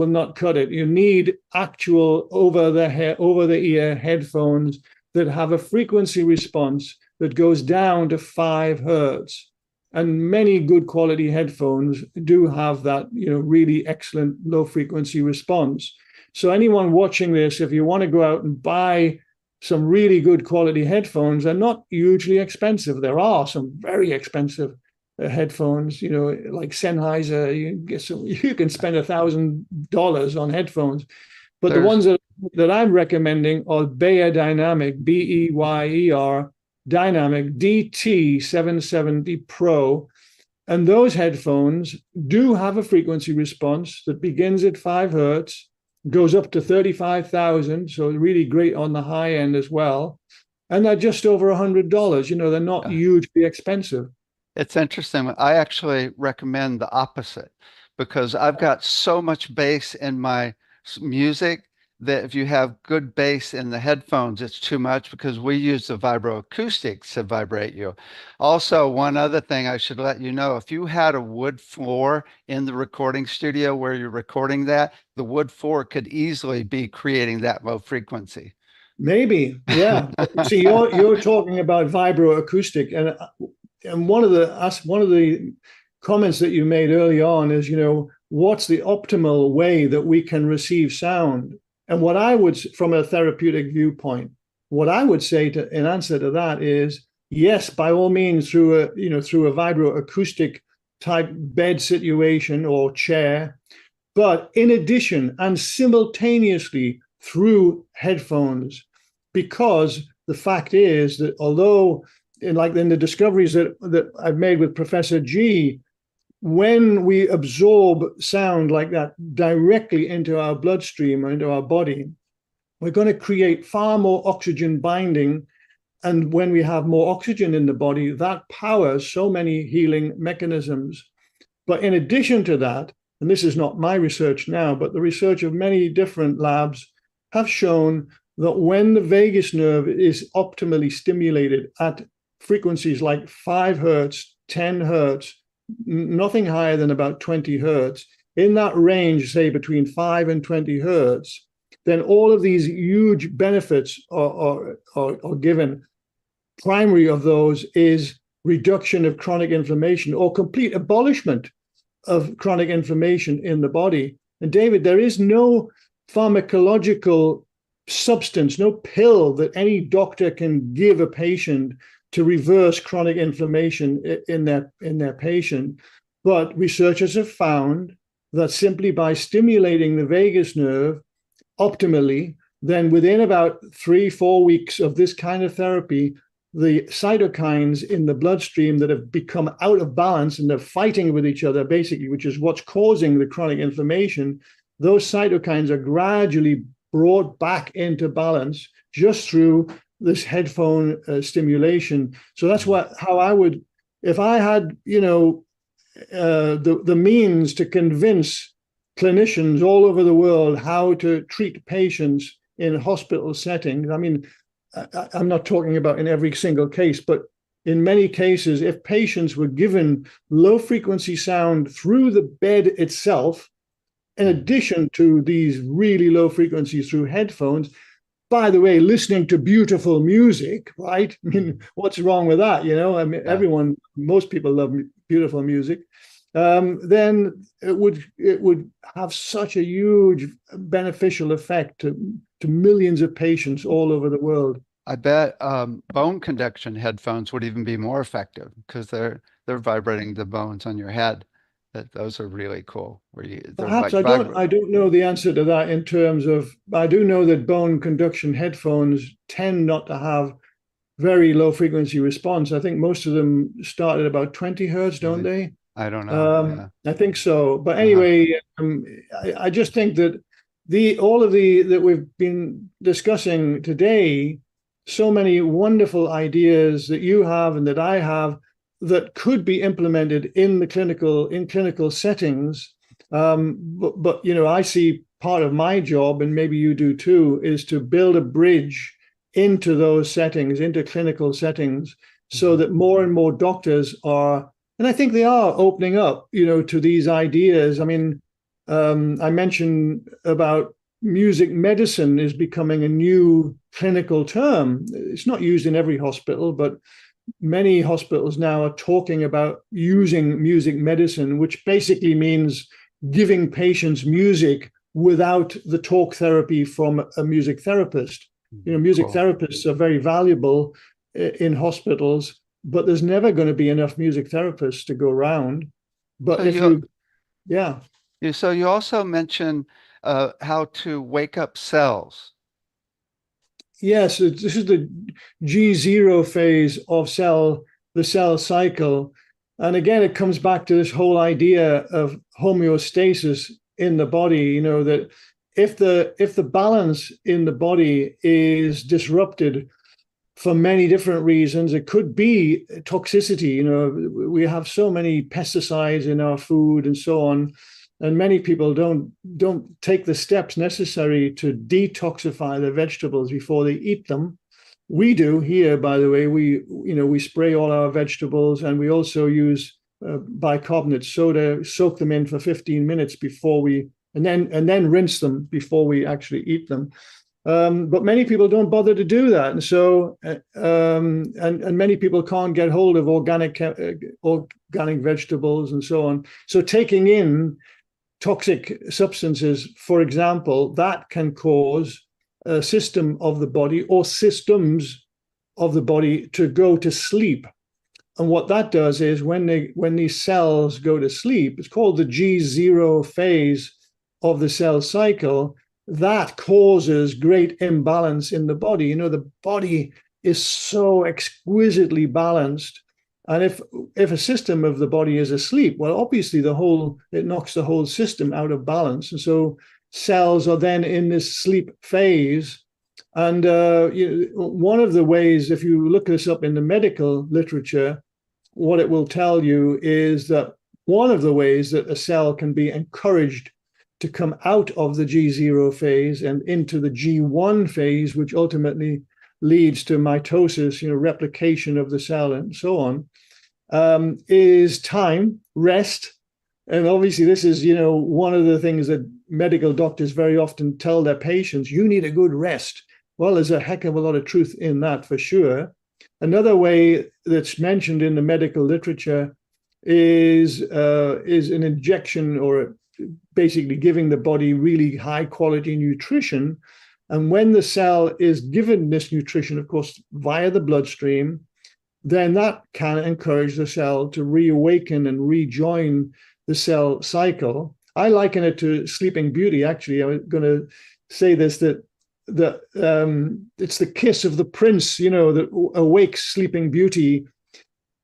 not cut it. You need actual over the ear headphones that have a frequency response that goes down to 5 hertz. And many good quality headphones do have that, really excellent low frequency response. So anyone watching this, if you want to go out and buy some really good quality headphones, they're not hugely expensive. There are some very expensive headphones, like Sennheiser. You can spend $1,000 on headphones, but the There's ones that I'm recommending are Beyer Dynamic, Beyer Dynamic DT770 Pro. And those headphones do have a frequency response that begins at 5 hertz, goes up to 35,000. So really great on the high end as well. And they're just over $100. They're not hugely expensive. It's interesting. I actually recommend the opposite because I've got so much bass in my music that if you have good bass in the headphones, it's too much because we use the vibroacoustics to vibrate you. Also, one other thing I should let you know, if you had a wood floor in the recording studio where you're recording that, the wood floor could easily be creating that low frequency. Maybe, yeah. See, you're talking about vibroacoustic, and one of the comments that you made early on is, what's the optimal way that we can receive sound? And what I would, from a therapeutic viewpoint, what I would say in answer to that is, yes, by all means, through a vibroacoustic type bed situation or chair, but in addition and simultaneously through headphones, because the fact is that although in the discoveries that I've made with Professor G, when we absorb sound like that directly into our bloodstream or into our body, we're going to create far more oxygen binding. And when we have more oxygen in the body, that powers so many healing mechanisms. But in addition to that, and this is not my research now, but the research of many different labs have shown that when the vagus nerve is optimally stimulated at frequencies like 5 hertz, 10 hertz, nothing higher than about 20 hertz, in that range, say between 5 and 20 hertz, then all of these huge benefits are given. Primary of those is reduction of chronic inflammation or complete abolishment of chronic inflammation in the body. And David, there is no pharmacological substance, no pill that any doctor can give a patient to reverse chronic inflammation in their patient. But researchers have found that simply by stimulating the vagus nerve optimally, then within about 3-4 weeks of this kind of therapy, the cytokines in the bloodstream that have become out of balance and they're fighting with each other, basically, which is what's causing the chronic inflammation, those cytokines are gradually brought back into balance just through this headphone stimulation. So that's how I would, if I had, the means to convince clinicians all over the world how to treat patients in hospital settings. I mean, I'm not talking about in every single case, but in many cases, if patients were given low frequency sound through the bed itself, in addition to these really low frequencies through headphones, by the way, listening to beautiful music, right? I mean, what's wrong with that? I mean, most people love beautiful music. Then it would have such a huge beneficial effect to millions of patients all over the world. I bet bone conduction headphones would even be more effective because they're vibrating the bones on your head. Those are really cool. Perhaps I don't know the answer to that in terms of, I do know that bone conduction headphones tend not to have very low frequency response. I think most of them start at about 20 hertz, don't they? I don't know. I think so. But anyway, I just think that all of that we've been discussing today, so many wonderful ideas that you have and that I have that could be implemented in clinical settings. But I see part of my job, and maybe you do too, is to build a bridge into those settings, into clinical settings, so that more and more doctors are, and I think they are opening up, to these ideas. I mean, I mentioned about music medicine is becoming a new clinical term. It's not used in every hospital, but many hospitals now are talking about using music medicine, which basically means giving patients music without the talk therapy from a music therapist. Music therapists are very valuable in hospitals, but there's never going to be enough music therapists to go around. But So you also mentioned how to wake up cells. Yes, this is the G0 phase of the cell cycle. And again, it comes back to this whole idea of homeostasis in the body, that if the balance in the body is disrupted for many different reasons, it could be toxicity. We have so many pesticides in our food and so on. And many people don't take the steps necessary to detoxify their vegetables before they eat them. We do here, by the way. We spray all our vegetables, and we also use bicarbonate soda, soak them in for 15 minutes and then rinse them before we actually eat them. But many people don't bother to do that, and so and many people can't get hold of organic vegetables and so on. So taking in toxic substances, for example, that can cause a system of the body or systems of the body to go to sleep. And what that does is when these cells go to sleep, it's called the G0 phase of the cell cycle, that causes great imbalance in the body. The body is so exquisitely balanced. And if a system of the body is asleep, well, obviously it knocks the whole system out of balance. And so cells are then in this sleep phase. And one of the ways, if you look this up in the medical literature, what it will tell you is that one of the ways that a cell can be encouraged to come out of the G0 phase and into the G1 phase, which ultimately leads to mitosis, replication of the cell and so on, is time, rest. And obviously this is, one of the things that medical doctors very often tell their patients, you need a good rest. Well, there's a heck of a lot of truth in that for sure. Another way that's mentioned in the medical literature is an injection, or basically giving the body really high quality nutrition. And when the cell is given this nutrition, of course, via the bloodstream, then that can encourage the cell to reawaken and rejoin the cell cycle. I liken it to Sleeping Beauty. Actually, I was going to say this, that it's the kiss of the prince, that awakes Sleeping Beauty.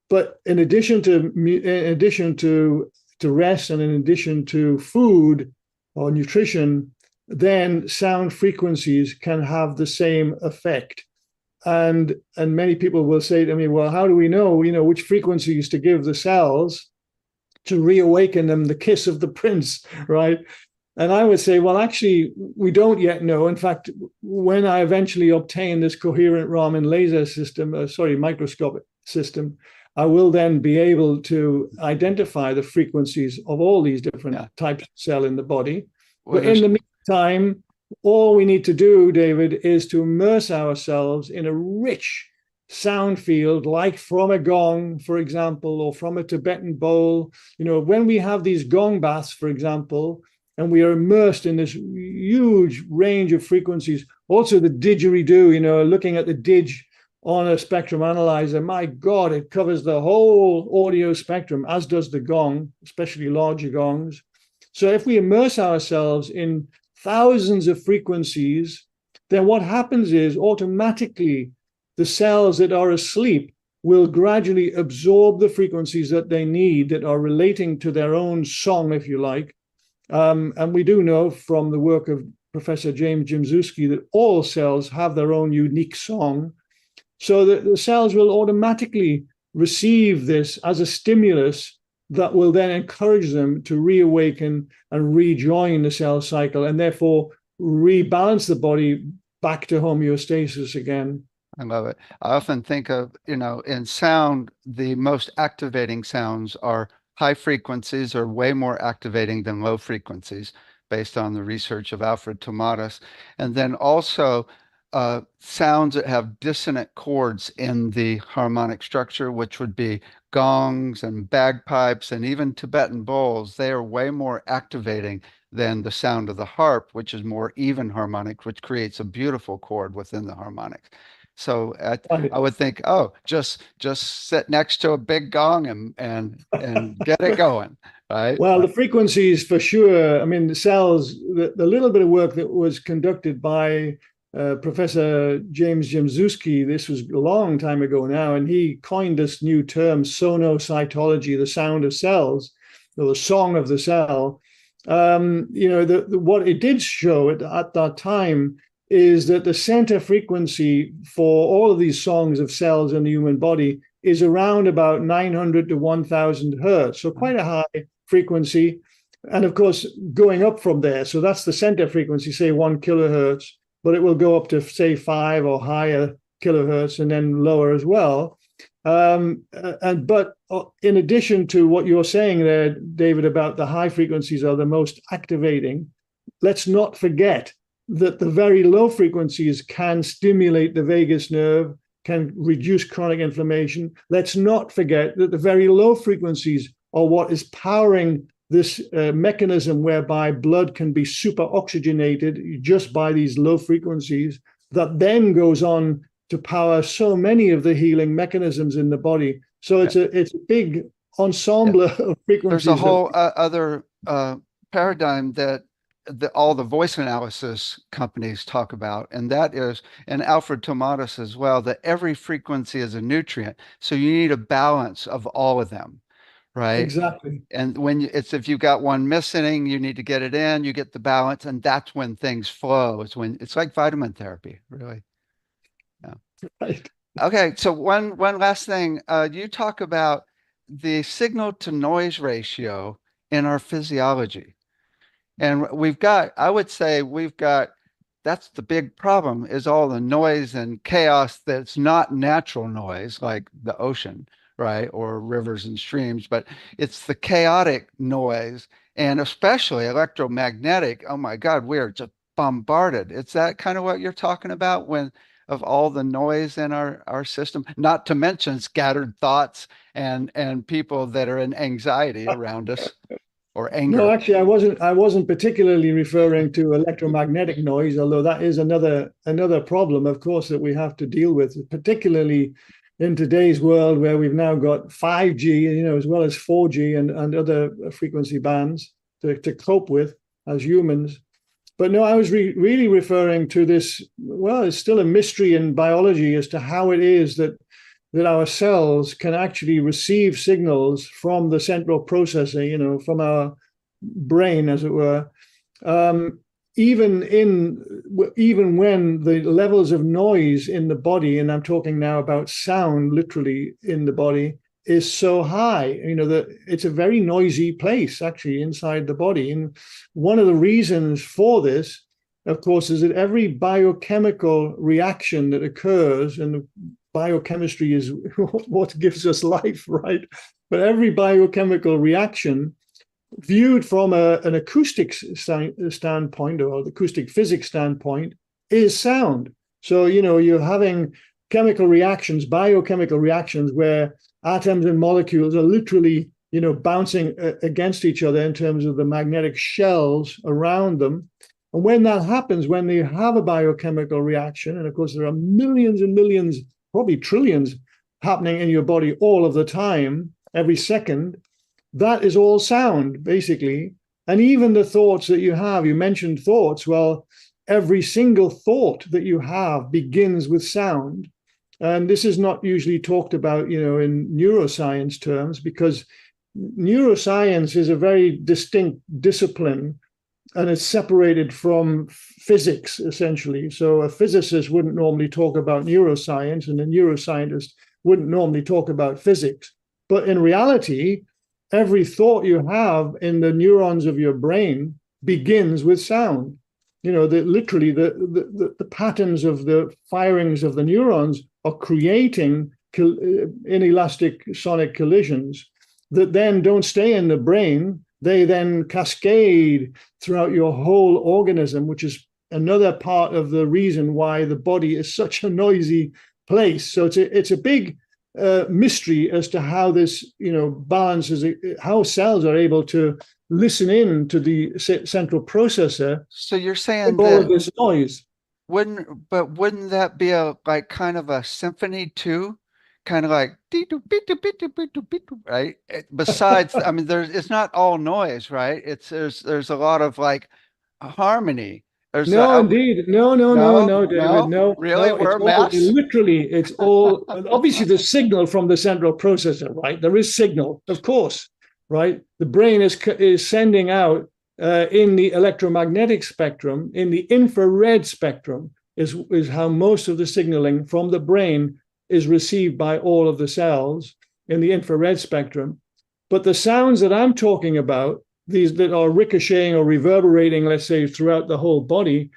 But in addition to rest and in addition to food or nutrition, then sound frequencies can have the same effect. And many people will say to me, well, how do we know, which frequencies to give the cells to reawaken them, the kiss of the prince, right? And I would say, well, actually, we don't yet know. In fact, when I eventually obtain this coherent Raman laser system, microscopic system, I will then be able to identify the frequencies of all these different types of cell in the body. Well, but in the meantime, all we need to do, David, is to immerse ourselves in a rich sound field, like from a gong, for example, or from a Tibetan bowl. When we have these gong baths, for example, and we are immersed in this huge range of frequencies. Also the didgeridoo, looking at the dig on a spectrum analyzer, my God, it covers the whole audio spectrum, as does the gong, especially larger gongs. So if we immerse ourselves in thousands of frequencies, then what happens is automatically the cells that are asleep will gradually absorb the frequencies that they need, that are relating to their own song, if you like. And we do know from the work of Professor James Jimzewski that all cells have their own unique song. So that the cells will automatically receive this as a stimulus that will then encourage them to reawaken and rejoin the cell cycle, and therefore rebalance the body back to homeostasis again. I love it. I often think of, in sound, the most activating sounds are high frequencies, are way more activating than low frequencies, based on the research of Alfred Tomatis. And then also sounds that have dissonant chords in the harmonic structure, which would be gongs and bagpipes and even Tibetan bowls. They are way more activating than the sound of the harp, which is more even harmonic, which creates a beautiful chord within the harmonics. So I would think, oh, just sit next to a big gong and get it going, right? Well, the frequencies for sure. I mean, the cells, the little bit of work that was conducted by Professor James Jimzewski, this was a long time ago now, and he coined this new term, sonocytology, the sound of cells, or the song of the cell. What it did show at that time is that the center frequency for all of these songs of cells in the human body is around about 900 to 1000 hertz, so quite a high frequency. And of course, going up from there, so that's the center frequency, say 1 kilohertz, but it will go up to, say, 5 or higher kilohertz and then lower as well. But in addition to what you're saying there, David, about the high frequencies are the most activating, let's not forget that the very low frequencies can stimulate the vagus nerve, can reduce chronic inflammation. Let's not forget that the very low frequencies are what is powering this mechanism whereby blood can be super oxygenated just by these low frequencies, that then goes on to power so many of the healing mechanisms in the body. So it's a big ensemble of frequencies. There's a whole other paradigm that all the voice analysis companies talk about, and that is, and Alfred Tomatis as well, that every frequency is a nutrient. So you need a balance of all of them, right? Exactly. And if you've got one missing, you need to get it in, you get the balance, and that's when things flow. It's like vitamin therapy, really. Yeah. Right. Okay, so one last thing. You talk about the signal to noise ratio in our physiology. And I would say that's the big problem is all the noise and chaos that's not natural noise like the ocean, right? Or rivers and streams, but it's the chaotic noise and especially electromagnetic. Oh my God, we are just bombarded. Is that kind of what you're talking about when of all the noise in our system, not to mention scattered thoughts and people that are in anxiety around us or No, anger. actually, I wasn't particularly referring to electromagnetic noise, although that is another problem, of course, that we have to deal with, particularly in today's world where we've now got 5G, as well as 4G and other frequency bands to cope with as humans. But no, I was really referring to this. Well, it's still a mystery in biology as to how it is that our cells can actually receive signals from the central processor, from our brain, as it were, um, even when the levels of noise in the body, and I'm talking now about sound, literally in the body, is so high. That it's a very noisy place actually inside the body, and one of the reasons for this, of course, is that every biochemical reaction that occurs, and biochemistry is what gives us life, right? But every biochemical reaction viewed from an acoustic standpoint or the acoustic physics standpoint is sound. So, you're having chemical reactions, biochemical reactions, where atoms and molecules are literally, bouncing against each other in terms of the magnetic shells around them. And when that happens, when they have a biochemical reaction, and of course there are millions and millions, probably trillions happening in your body all of the time, every second, that is all sound, basically. And even the thoughts that you have, you mentioned thoughts. Well, every single thought that you have begins with sound. And this is not usually talked about, in neuroscience terms, because neuroscience is a very distinct discipline and it's separated from physics, essentially. So a physicist wouldn't normally talk about neuroscience, and a neuroscientist wouldn't normally talk about physics. But in reality, every thought you have in the neurons of your brain begins with sound. Literally the patterns of the firings of the neurons are creating inelastic sonic collisions that then don't stay in the brain. They then cascade throughout your whole organism, which is another part of the reason why the body is such a noisy place. So it's a big mystery as to how this, balances, how cells are able to listen in to the central processor. So you're saying All of that this noise. wouldn't that be like kind of a symphony too? Kind of like right? Besides, I mean, it's not all noise, right? There's a lot of like harmony. There's No, indeed. No, no, no, no, no, David. no, No, really, no. we're It's a all mess. literally, it's all obviously the signal from the central processor, right? There is signal, of course, right? The brain is sending out in the electromagnetic spectrum, in the infrared spectrum, is how most of the signaling from the brain is received by all of the cells in the infrared spectrum. But the sounds that I'm talking about, these that are ricocheting or reverberating, let's say, throughout the whole body,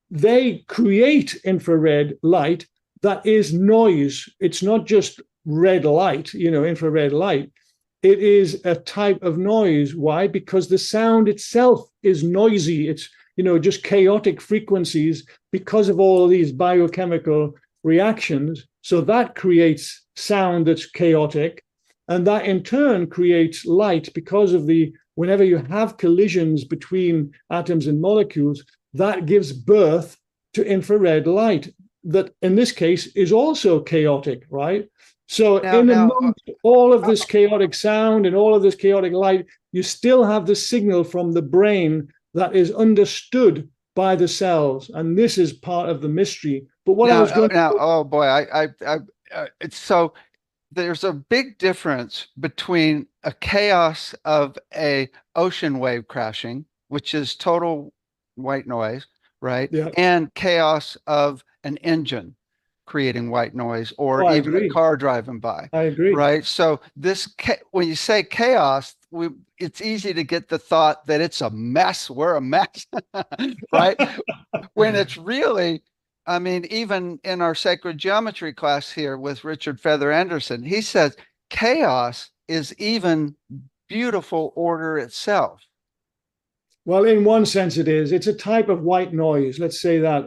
they create infrared light that is noise. It's not just red light, infrared light. It is a type of noise. Why? Because the sound itself is noisy. It's, just chaotic frequencies because of all of these biochemical reactions. So that creates sound that's chaotic. And that in turn creates light because of whenever you have collisions between atoms and molecules, that gives birth to infrared light that in this case is also chaotic, right? So Now, now, amongst all of this chaotic sound and all of this chaotic light, you still have the signal from the brain that is understood by the cells. And this is part of the mystery. But what I Now, was going now, to, oh boy, it's so there's a big difference between a chaos of a ocean wave crashing, which is total white noise, right? yeah, And chaos of an engine creating white noise or oh, I even a agree. car driving by, I agree. right? So when you say chaos, it's easy to get the thought that it's a mess. We're a mess, right? When it's really, I mean, even in our sacred geometry class here with Richard Feather Anderson, he says chaos is even beautiful order itself. Well, in one sense, it is. It's a type of white noise, let's say that,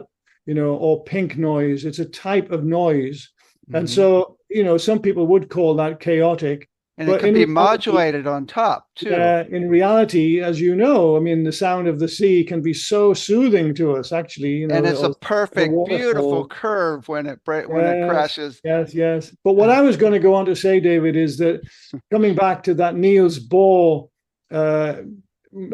or pink noise. It's a type of noise. And Mhm. so, some people would call that chaotic. And it But could in be reality, modulated on top too. yeah, in reality, as you know, I mean, the sound of the sea can be so soothing to us, actually, And it's a or a perfect, beautiful waterfall. curve when it Yes, crashes. yes, yes. But what I was going to go on to say, David, is that coming back to that Niels Bohr uh,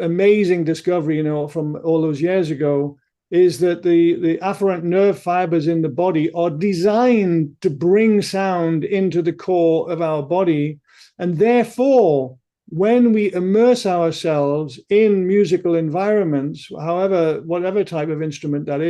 amazing discovery, from all those years ago, is that the afferent nerve fibers in the body are designed to bring sound into the core of our body. And therefore, when we immerse ourselves in musical environments, whatever type of instrument that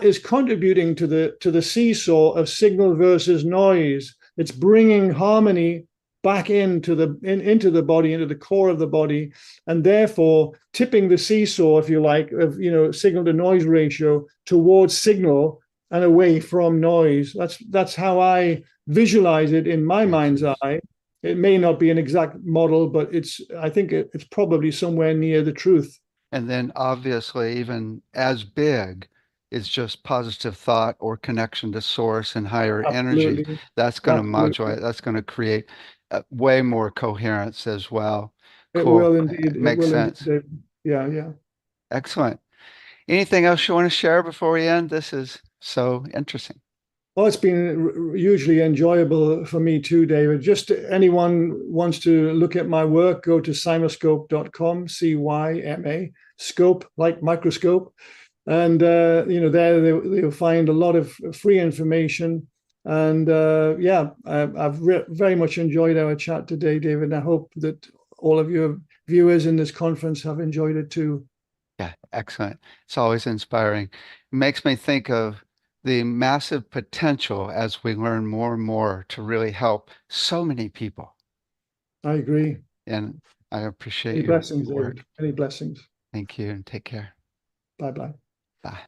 is contributing to the seesaw of signal versus noise. It's bringing harmony back into the body, into the core of the body, and therefore tipping the seesaw, if you like, of signal to noise ratio towards signal and away from noise. That's how I visualize it in my mind's Excellent. eye. It may not be an exact model, but I think it's probably somewhere near the truth. And then obviously, even as big is just positive thought or connection to source and higher energies. Absolutely, That's going to absolutely. modulate, that's going to create way more coherence as well. It Cool. will indeed. It It makes will indeed, sense. David. Yeah, yeah. Excellent. Anything else you want to share before we end? This is so interesting. Well, it's been hugely enjoyable for me too, David. Just anyone wants to look at my work, go to cymascope.com, CYMA, scope, like microscope. And, there they'll find a lot of free information. And yeah, I've very much enjoyed our chat today, David. And I hope that all of your viewers in this conference have enjoyed it too. Yeah, excellent. It's always inspiring. It makes me think of the massive potential as we learn more and more to really help so many people. I agree. And I appreciate Many your blessings, David. work. Many blessings. Thank you and take care. Bye bye. Bye.